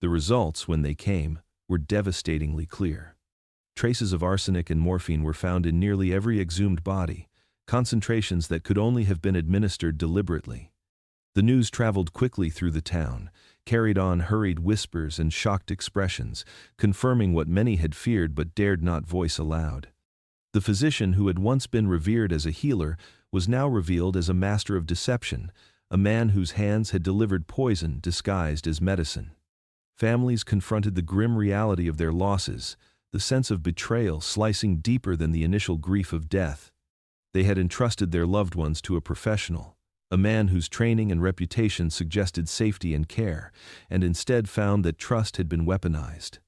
The results, when they came, were devastatingly clear. Traces of arsenic and morphine were found in nearly every exhumed body, concentrations that could only have been administered deliberately. The news traveled quickly through the town, carried on hurried whispers and shocked expressions, confirming what many had feared but dared not voice aloud. The physician who had once been revered as a healer was now revealed as a master of deception, a man whose hands had delivered poison disguised as medicine. Families confronted the grim reality of their losses, the sense of betrayal slicing deeper than the initial grief of death. They had entrusted their loved ones to a professional, a man whose training and reputation suggested safety and care, and instead found that trust had been weaponized.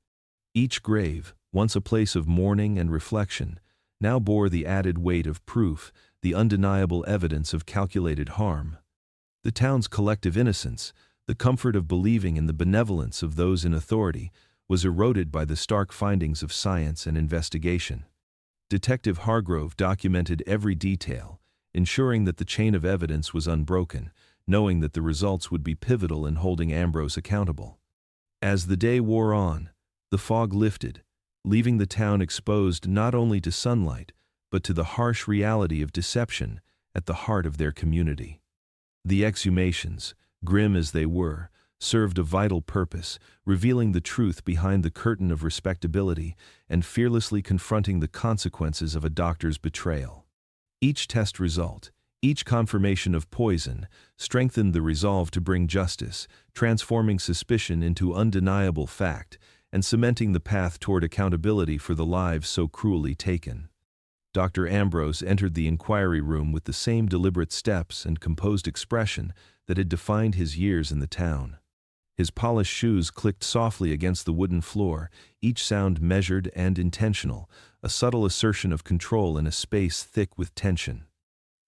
Each grave, once a place of mourning and reflection, now bore the added weight of proof, the undeniable evidence of calculated harm. The town's collective innocence, the comfort of believing in the benevolence of those in authority, was eroded by the stark findings of science and investigation. Detective Hargrove documented every detail, ensuring that the chain of evidence was unbroken, knowing that the results would be pivotal in holding Ambrose accountable. As the day wore on, the fog lifted, leaving the town exposed not only to sunlight, but to the harsh reality of deception at the heart of their community. The exhumations, grim as they were, served a vital purpose, revealing the truth behind the curtain of respectability and fearlessly confronting the consequences of a doctor's betrayal. Each test result, each confirmation of poison, strengthened the resolve to bring justice, transforming suspicion into undeniable fact and cementing the path toward accountability for the lives so cruelly taken. Dr. Ambrose entered the inquiry room with the same deliberate steps and composed expression that had defined his years in the town. His polished shoes clicked softly against the wooden floor, each sound measured and intentional, a subtle assertion of control in a space thick with tension.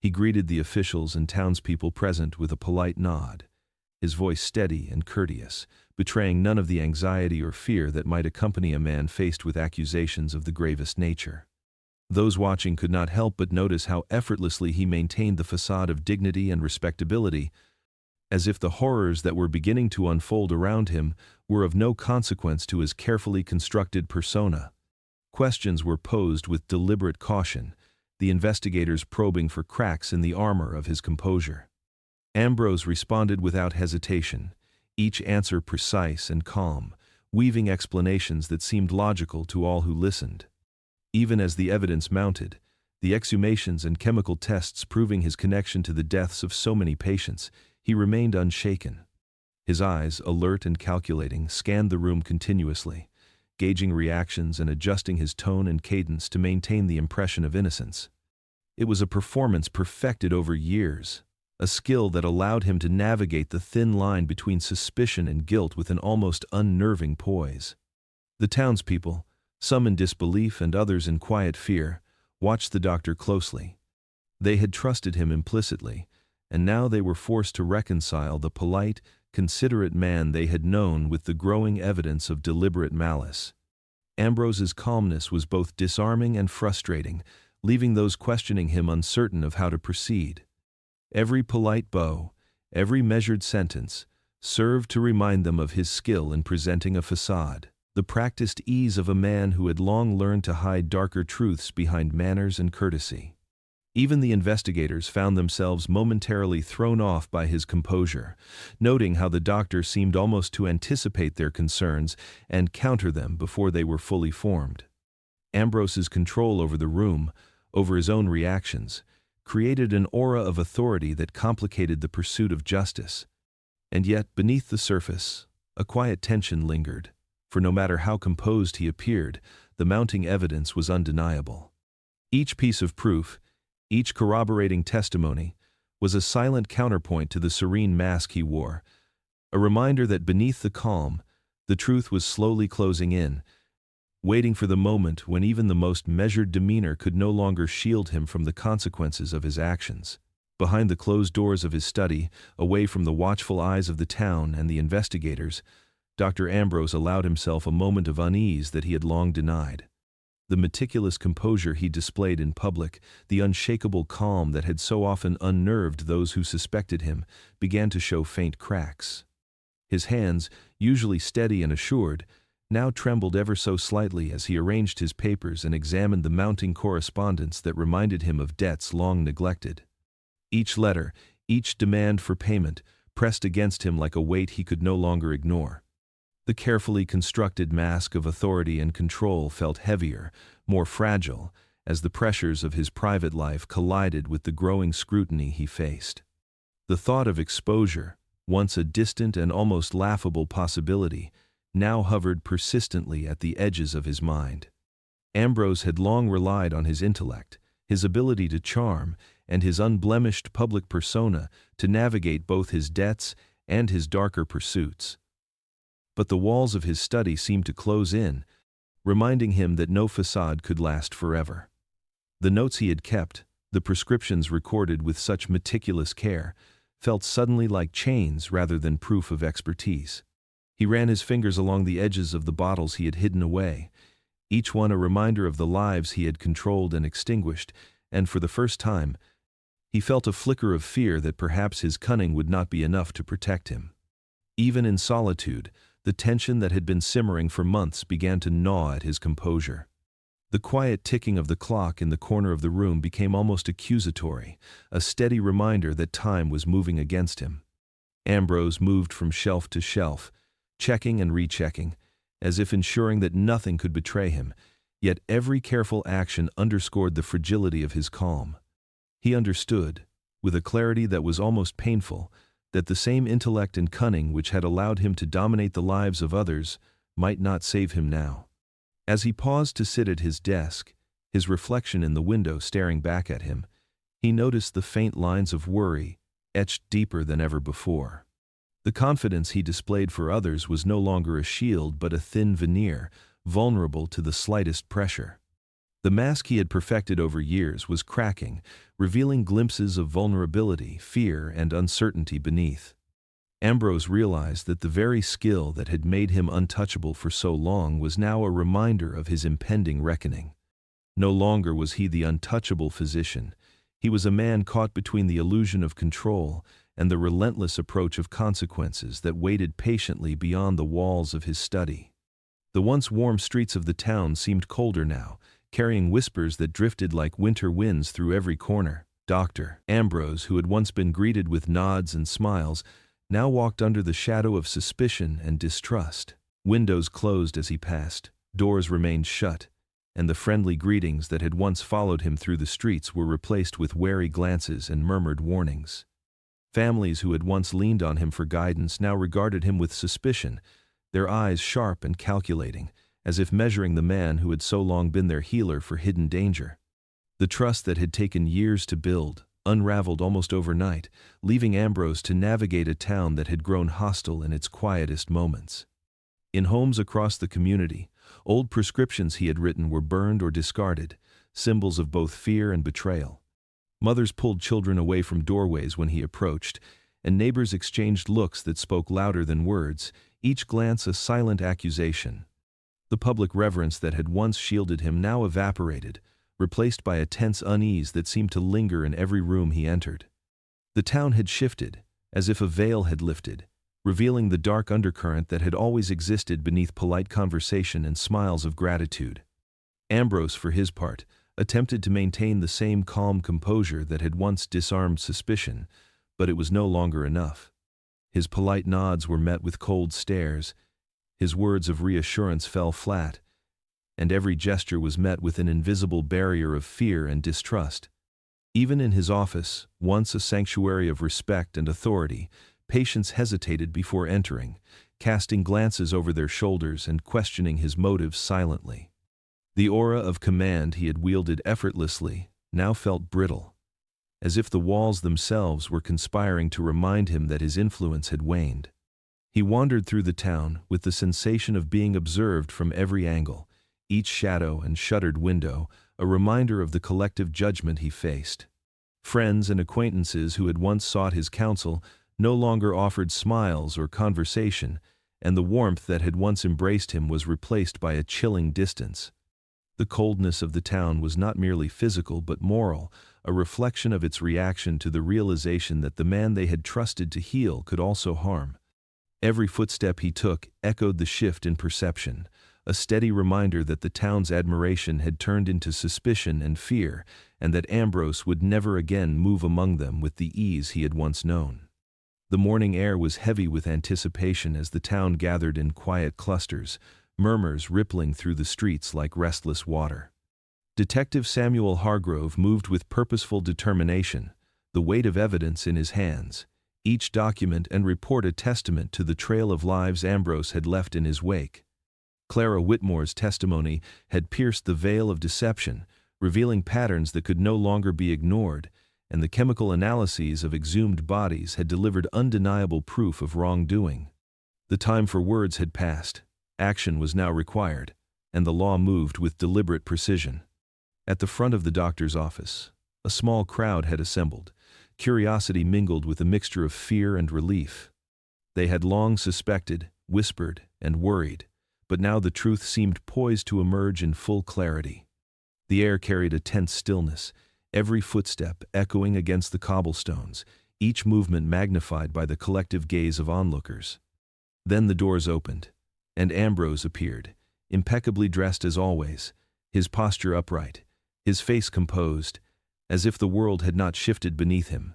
He greeted the officials and townspeople present with a polite nod, his voice steady and courteous, betraying none of the anxiety or fear that might accompany a man faced with accusations of the gravest nature. Those watching could not help but notice how effortlessly he maintained the facade of dignity and respectability, as if the horrors that were beginning to unfold around him were of no consequence to his carefully constructed persona. Questions were posed with deliberate caution, the investigators probing for cracks in the armor of his composure. Ambrose responded without hesitation, each answer precise and calm, weaving explanations that seemed logical to all who listened. Even as the evidence mounted, the exhumations and chemical tests proving his connection to the deaths of so many patients, he remained unshaken. His eyes, alert and calculating, scanned the room continuously, gauging reactions and adjusting his tone and cadence to maintain the impression of innocence. It was a performance perfected over years, a skill that allowed him to navigate the thin line between suspicion and guilt with an almost unnerving poise. The townspeople, some in disbelief and others in quiet fear, watched the doctor closely. They had trusted him implicitly, and now they were forced to reconcile the polite, considerate man they had known with the growing evidence of deliberate malice. Ambrose's calmness was both disarming and frustrating, leaving those questioning him uncertain of how to proceed. Every polite bow, every measured sentence, served to remind them of his skill in presenting a facade, the practiced ease of a man who had long learned to hide darker truths behind manners and courtesy. Even the investigators found themselves momentarily thrown off by his composure, noting how the doctor seemed almost to anticipate their concerns and counter them before they were fully formed. Ambrose's control over the room, over his own reactions, created an aura of authority that complicated the pursuit of justice. And yet, beneath the surface, a quiet tension lingered, for no matter how composed he appeared, the mounting evidence was undeniable. Each piece of proof, each corroborating testimony, was a silent counterpoint to the serene mask he wore, a reminder that beneath the calm, the truth was slowly closing in, waiting for the moment when even the most measured demeanor could no longer shield him from the consequences of his actions. Behind the closed doors of his study, away from the watchful eyes of the town and the investigators, Dr. Ambrose allowed himself a moment of unease that he had long denied. The meticulous composure he displayed in public, the unshakable calm that had so often unnerved those who suspected him, began to show faint cracks. His hands, usually steady and assured, now trembled ever so slightly as he arranged his papers and examined the mounting correspondence that reminded him of debts long neglected. Each letter, each demand for payment, pressed against him like a weight he could no longer ignore. The carefully constructed mask of authority and control felt heavier, more fragile, as the pressures of his private life collided with the growing scrutiny he faced. The thought of exposure, once a distant and almost laughable possibility, now hovered persistently at the edges of his mind. Ambrose had long relied on his intellect, his ability to charm, and his unblemished public persona to navigate both his debts and his darker pursuits. But the walls of his study seemed to close in, reminding him that no facade could last forever. The notes he had kept, the prescriptions recorded with such meticulous care, felt suddenly like chains rather than proof of expertise. He ran his fingers along the edges of the bottles he had hidden away, each one a reminder of the lives he had controlled and extinguished, and for the first time, he felt a flicker of fear that perhaps his cunning would not be enough to protect him. Even in solitude, the tension that had been simmering for months began to gnaw at his composure. The quiet ticking of the clock in the corner of the room became almost accusatory, a steady reminder that time was moving against him. Ambrose moved from shelf to shelf, checking and rechecking, as if ensuring that nothing could betray him, yet every careful action underscored the fragility of his calm. He understood, with a clarity that was almost painful, that the same intellect and cunning which had allowed him to dominate the lives of others might not save him now. As he paused to sit at his desk, his reflection in the window staring back at him, he noticed the faint lines of worry etched deeper than ever before. The confidence he displayed for others was no longer a shield but a thin veneer, vulnerable to the slightest pressure. The mask he had perfected over years was cracking, revealing glimpses of vulnerability, fear, and uncertainty beneath. Ambrose realized that the very skill that had made him untouchable for so long was now a reminder of his impending reckoning. No longer was he the untouchable physician. He was a man caught between the illusion of control and the relentless approach of consequences that waited patiently beyond the walls of his study. The once warm streets of the town seemed colder now, carrying whispers that drifted like winter winds through every corner. Dr. Ambrose, who had once been greeted with nods and smiles, now walked under the shadow of suspicion and distrust. Windows closed as he passed, doors remained shut, and the friendly greetings that had once followed him through the streets were replaced with wary glances and murmured warnings. Families who had once leaned on him for guidance now regarded him with suspicion, their eyes sharp and calculating, as if measuring the man who had so long been their healer for hidden danger. The trust that had taken years to build unraveled almost overnight, leaving Ambrose to navigate a town that had grown hostile in its quietest moments. In homes across the community, old prescriptions he had written were burned or discarded, symbols of both fear and betrayal. Mothers pulled children away from doorways when he approached, and neighbors exchanged looks that spoke louder than words, each glance a silent accusation. The public reverence that had once shielded him now evaporated, replaced by a tense unease that seemed to linger in every room he entered. The town had shifted, as if a veil had lifted, revealing the dark undercurrent that had always existed beneath polite conversation and smiles of gratitude. Ambrose, for his part, attempted to maintain the same calm composure that had once disarmed suspicion, but it was no longer enough. His polite nods were met with cold stares, his words of reassurance fell flat, and every gesture was met with an invisible barrier of fear and distrust. Even in his office, once a sanctuary of respect and authority, patients hesitated before entering, casting glances over their shoulders and questioning his motives silently. The aura of command he had wielded effortlessly now felt brittle, as if the walls themselves were conspiring to remind him that his influence had waned. He wandered through the town with the sensation of being observed from every angle, each shadow and shuttered window a reminder of the collective judgment he faced. Friends and acquaintances who had once sought his counsel no longer offered smiles or conversation, and the warmth that had once embraced him was replaced by a chilling distance. The coldness of the town was not merely physical but moral, a reflection of its reaction to the realization that the man they had trusted to heal could also harm. Every footstep he took echoed the shift in perception, a steady reminder that the town's admiration had turned into suspicion and fear, and that Ambrose would never again move among them with the ease he had once known. The morning air was heavy with anticipation as the town gathered in quiet clusters, murmurs rippling through the streets like restless water. Detective Samuel Hargrove moved with purposeful determination, the weight of evidence in his hands, each document and report a testament to the trail of lives Ambrose had left in his wake. Clara Whitmore's testimony had pierced the veil of deception, revealing patterns that could no longer be ignored, and the chemical analyses of exhumed bodies had delivered undeniable proof of wrongdoing. The time for words had passed, action was now required, and the law moved with deliberate precision. At the front of the doctor's office, a small crowd had assembled, curiosity mingled with a mixture of fear and relief. They had long suspected, whispered, and worried, but now the truth seemed poised to emerge in full clarity. The air carried a tense stillness, every footstep echoing against the cobblestones, each movement magnified by the collective gaze of onlookers. Then the doors opened, and Ambrose appeared, impeccably dressed as always, his posture upright, his face composed, as if the world had not shifted beneath him.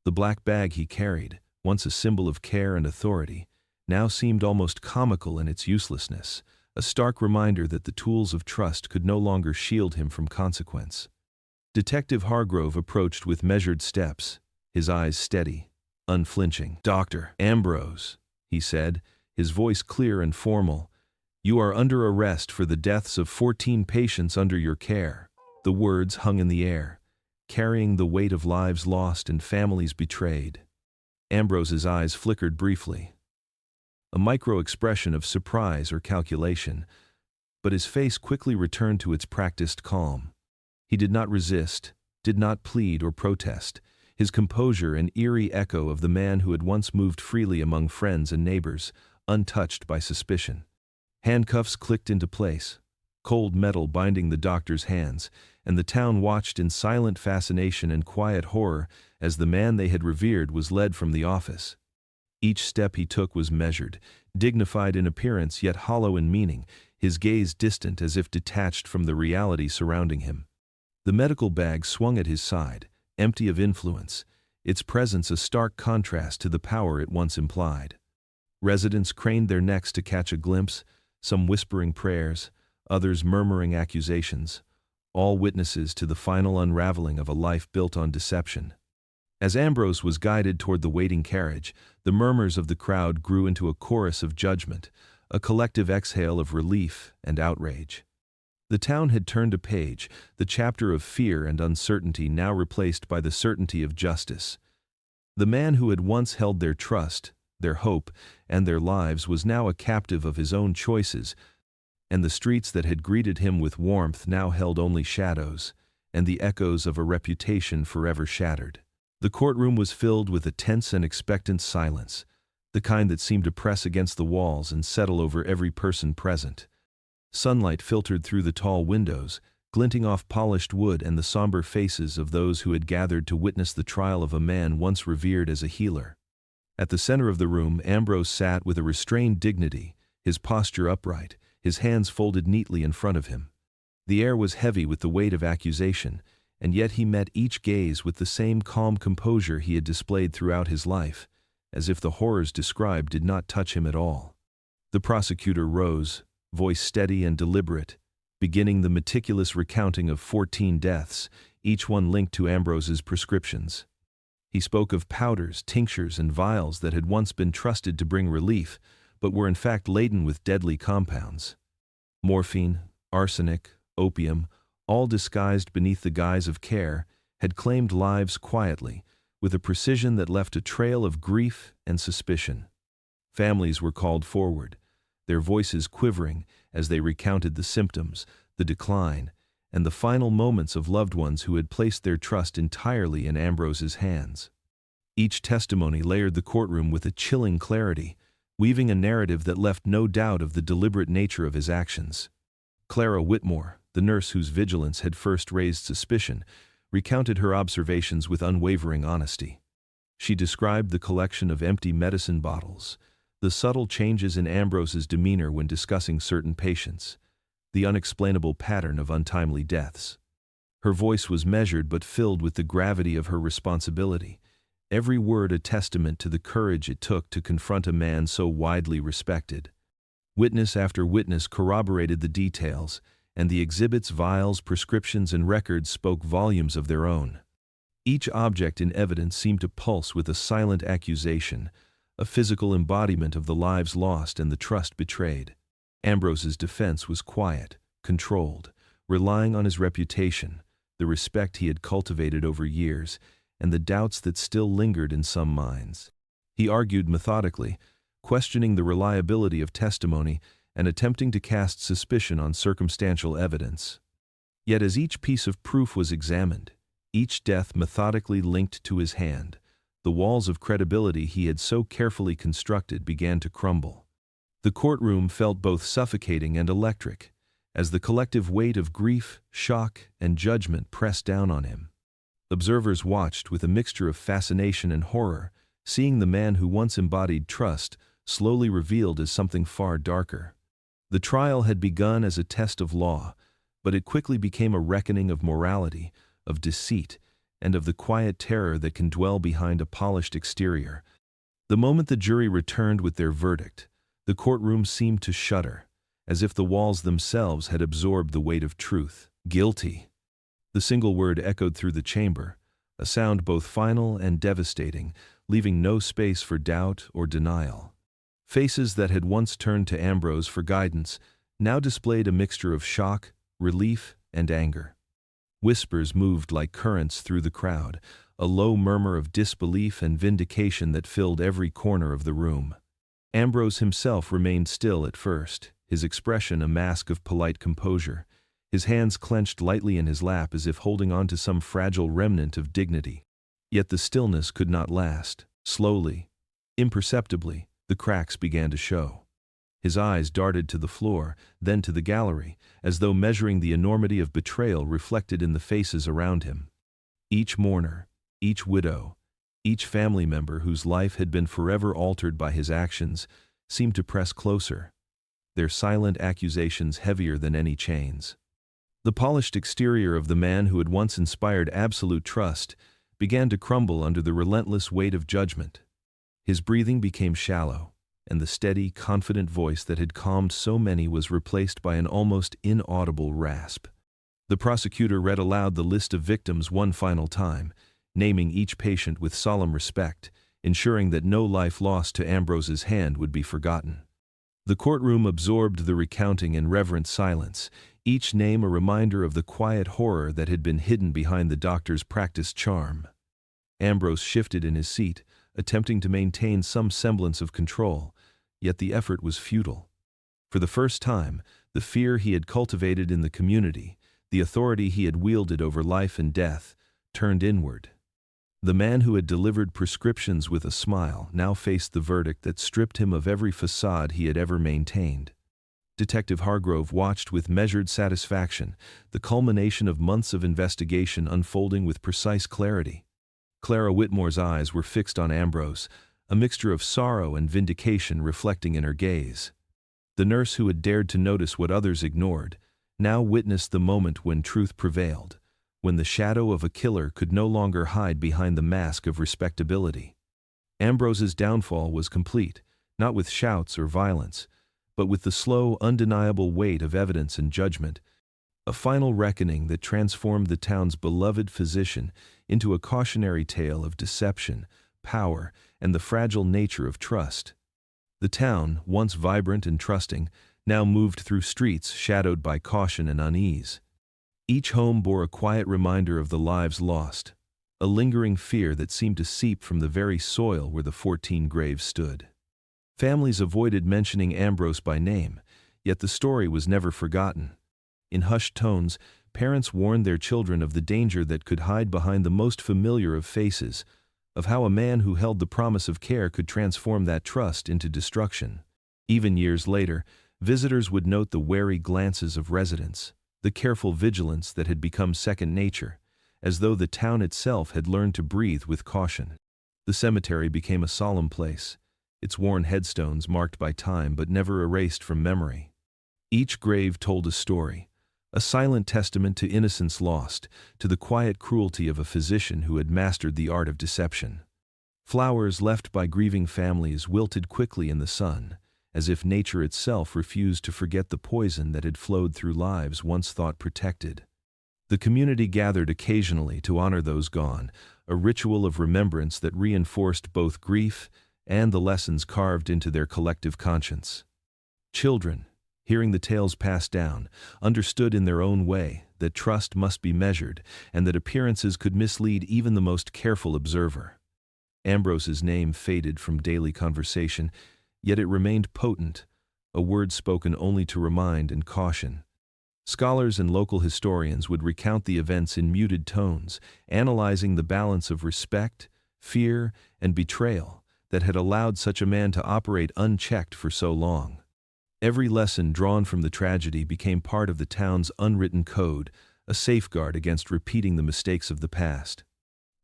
The black bag he carried, once a symbol of care and authority, now seemed almost comical in its uselessness, a stark reminder that the tools of trust could no longer shield him from consequence. Detective Hargrove approached with measured steps, his eyes steady, unflinching. "Dr. Ambrose," he said, his voice clear and formal, "you are under arrest for the deaths of 14 patients under your care." The words hung in the air, carrying the weight of lives lost and families betrayed. Ambrose's eyes flickered briefly, a micro-expression of surprise or calculation, but his face quickly returned to its practiced calm. He did not resist, did not plead or protest, his composure an eerie echo of the man who had once moved freely among friends and neighbors, untouched by suspicion. Handcuffs clicked into place, cold metal binding the doctor's hands, and the town watched in silent fascination and quiet horror as the man they had revered was led from the office. Each step he took was measured, dignified in appearance yet hollow in meaning, his gaze distant as if detached from the reality surrounding him. The medical bag swung at his side, empty of influence, its presence a stark contrast to the power it once implied. Residents craned their necks to catch a glimpse, some whispering prayers, others murmuring accusations, all witnesses to the final unraveling of a life built on deception. As Ambrose was guided toward the waiting carriage, the murmurs of the crowd grew into a chorus of judgment, a collective exhale of relief and outrage. The town had turned a page, the chapter of fear and uncertainty now replaced by the certainty of justice. The man who had once held their trust, their hope, and their lives was now a captive of his own choices, and the streets that had greeted him with warmth now held only shadows, and the echoes of a reputation forever shattered. The courtroom was filled with a tense and expectant silence, the kind that seemed to press against the walls and settle over every person present. Sunlight filtered through the tall windows, glinting off polished wood and the somber faces of those who had gathered to witness the trial of a man once revered as a healer. At the center of the room, Ambrose sat with a restrained dignity, his posture upright, his hands folded neatly in front of him. The air was heavy with the weight of accusation, and yet he met each gaze with the same calm composure he had displayed throughout his life, as if the horrors described did not touch him at all. The prosecutor rose, voice steady and deliberate, beginning the meticulous recounting of 14 deaths, each one linked to Ambrose's prescriptions. He spoke of powders, tinctures, and vials that had once been trusted to bring relief, but were in fact laden with deadly compounds. Morphine, arsenic, opium, all disguised beneath the guise of care, had claimed lives quietly, with a precision that left a trail of grief and suspicion. Families were called forward, their voices quivering as they recounted the symptoms, the decline, and the final moments of loved ones who had placed their trust entirely in Ambrose's hands. Each testimony layered the courtroom with a chilling clarity, weaving a narrative that left no doubt of the deliberate nature of his actions. Clara Whitmore, the nurse whose vigilance had first raised suspicion, recounted her observations with unwavering honesty. She described the collection of empty medicine bottles, the subtle changes in Ambrose's demeanor when discussing certain patients, the unexplainable pattern of untimely deaths. Her voice was measured but filled with the gravity of her responsibility, every word a testament to the courage it took to confront a man so widely respected. Witness after witness corroborated the details, and the exhibits, vials, prescriptions, and records spoke volumes of their own. Each object in evidence seemed to pulse with a silent accusation, a physical embodiment of the lives lost and the trust betrayed. Ambrose's defense was quiet, controlled, relying on his reputation, the respect he had cultivated over years, and the doubts that still lingered in some minds. He argued methodically, questioning the reliability of testimony and attempting to cast suspicion on circumstantial evidence. Yet as each piece of proof was examined, each death methodically linked to his hand, the walls of credibility he had so carefully constructed began to crumble. The courtroom felt both suffocating and electric, as the collective weight of grief, shock, and judgment pressed down on him. Observers watched with a mixture of fascination and horror, seeing the man who once embodied trust slowly revealed as something far darker. The trial had begun as a test of law, but it quickly became a reckoning of morality, of deceit, and of the quiet terror that can dwell behind a polished exterior. The moment the jury returned with their verdict, the courtroom seemed to shudder, as if the walls themselves had absorbed the weight of truth. Guilty. The single word echoed through the chamber, a sound both final and devastating, leaving no space for doubt or denial. Faces that had once turned to Ambrose for guidance now displayed a mixture of shock, relief, and anger. Whispers moved like currents through the crowd, a low murmur of disbelief and vindication that filled every corner of the room. Ambrose himself remained still at first, his expression a mask of polite composure, his hands clenched lightly in his lap as if holding on to some fragile remnant of dignity. Yet the stillness could not last. Slowly, imperceptibly, the cracks began to show. His eyes darted to the floor, then to the gallery, as though measuring the enormity of betrayal reflected in the faces around him. Each mourner, each widow, each family member whose life had been forever altered by his actions seemed to press closer, their silent accusations heavier than any chains. The polished exterior of the man who had once inspired absolute trust began to crumble under the relentless weight of judgment. His breathing became shallow, and the steady, confident voice that had calmed so many was replaced by an almost inaudible rasp. The prosecutor read aloud the list of victims one final time, naming each patient with solemn respect, ensuring that no life lost to Ambrose's hand would be forgotten. The courtroom absorbed the recounting in reverent silence, each name a reminder of the quiet horror that had been hidden behind the doctor's practiced charm. Ambrose shifted in his seat, attempting to maintain some semblance of control, yet the effort was futile. For the first time, the fear he had cultivated in the community, the authority he had wielded over life and death, turned inward. The man who had delivered prescriptions with a smile now faced the verdict that stripped him of every facade he had ever maintained. Detective Hargrove watched with measured satisfaction, the culmination of months of investigation unfolding with precise clarity. Clara Whitmore's eyes were fixed on Ambrose, a mixture of sorrow and vindication reflecting in her gaze. The nurse who had dared to notice what others ignored now witnessed the moment when truth prevailed, when the shadow of a killer could no longer hide behind the mask of respectability. Ambrose's downfall was complete, not with shouts or violence, but with the slow, undeniable weight of evidence and judgment, a final reckoning that transformed the town's beloved physician into a cautionary tale of deception, power, and the fragile nature of trust. The town, once vibrant and trusting, now moved through streets shadowed by caution and unease. Each home bore a quiet reminder of the lives lost, a lingering fear that seemed to seep from the very soil where the 14 graves stood. Families avoided mentioning Ambrose by name, yet the story was never forgotten. In hushed tones, parents warned their children of the danger that could hide behind the most familiar of faces, of how a man who held the promise of care could transform that trust into destruction. Even years later, visitors would note the wary glances of residents, the careful vigilance that had become second nature, as though the town itself had learned to breathe with caution. The cemetery became a solemn place, its worn headstones marked by time but never erased from memory. Each grave told a story, a silent testament to innocence lost, to the quiet cruelty of a physician who had mastered the art of deception. Flowers left by grieving families wilted quickly in the sun, as if nature itself refused to forget the poison that had flowed through lives once thought protected. The community gathered occasionally to honor those gone, a ritual of remembrance that reinforced both grief and the lessons carved into their collective conscience. Children, hearing the tales passed down, understood in their own way that trust must be measured and that appearances could mislead even the most careful observer. Ambrose's name faded from daily conversation, yet it remained potent, a word spoken only to remind and caution. Scholars and local historians would recount the events in muted tones, analyzing the balance of respect, fear, and betrayal that had allowed such a man to operate unchecked for so long. Every lesson drawn from the tragedy became part of the town's unwritten code, a safeguard against repeating the mistakes of the past.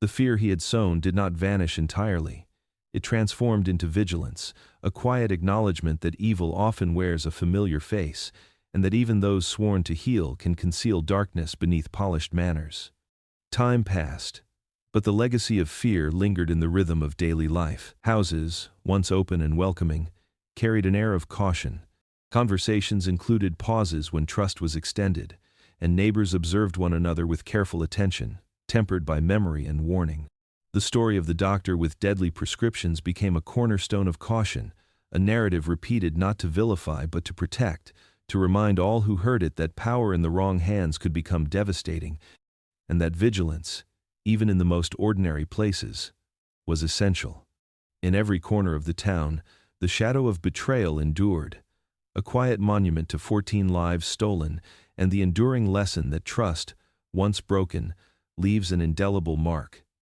The fear he had sown did not vanish entirely. It transformed into vigilance, a quiet acknowledgement that evil often wears a familiar face, and that even those sworn to heal can conceal darkness beneath polished manners. Time passed. But the legacy of fear lingered in the rhythm of daily life. Houses, once open and welcoming, carried an air of caution. Conversations included pauses when trust was extended, and neighbors observed one another with careful attention, tempered by memory and warning. The story of the doctor with deadly prescriptions became a cornerstone of caution, a narrative repeated not to vilify but to protect, to remind all who heard it that power in the wrong hands could become devastating, and that vigilance, even in the most ordinary places, was essential. In every corner of the town, the shadow of betrayal endured, a quiet monument to 14 lives stolen and the enduring lesson that trust, once broken, leaves an indelible mark.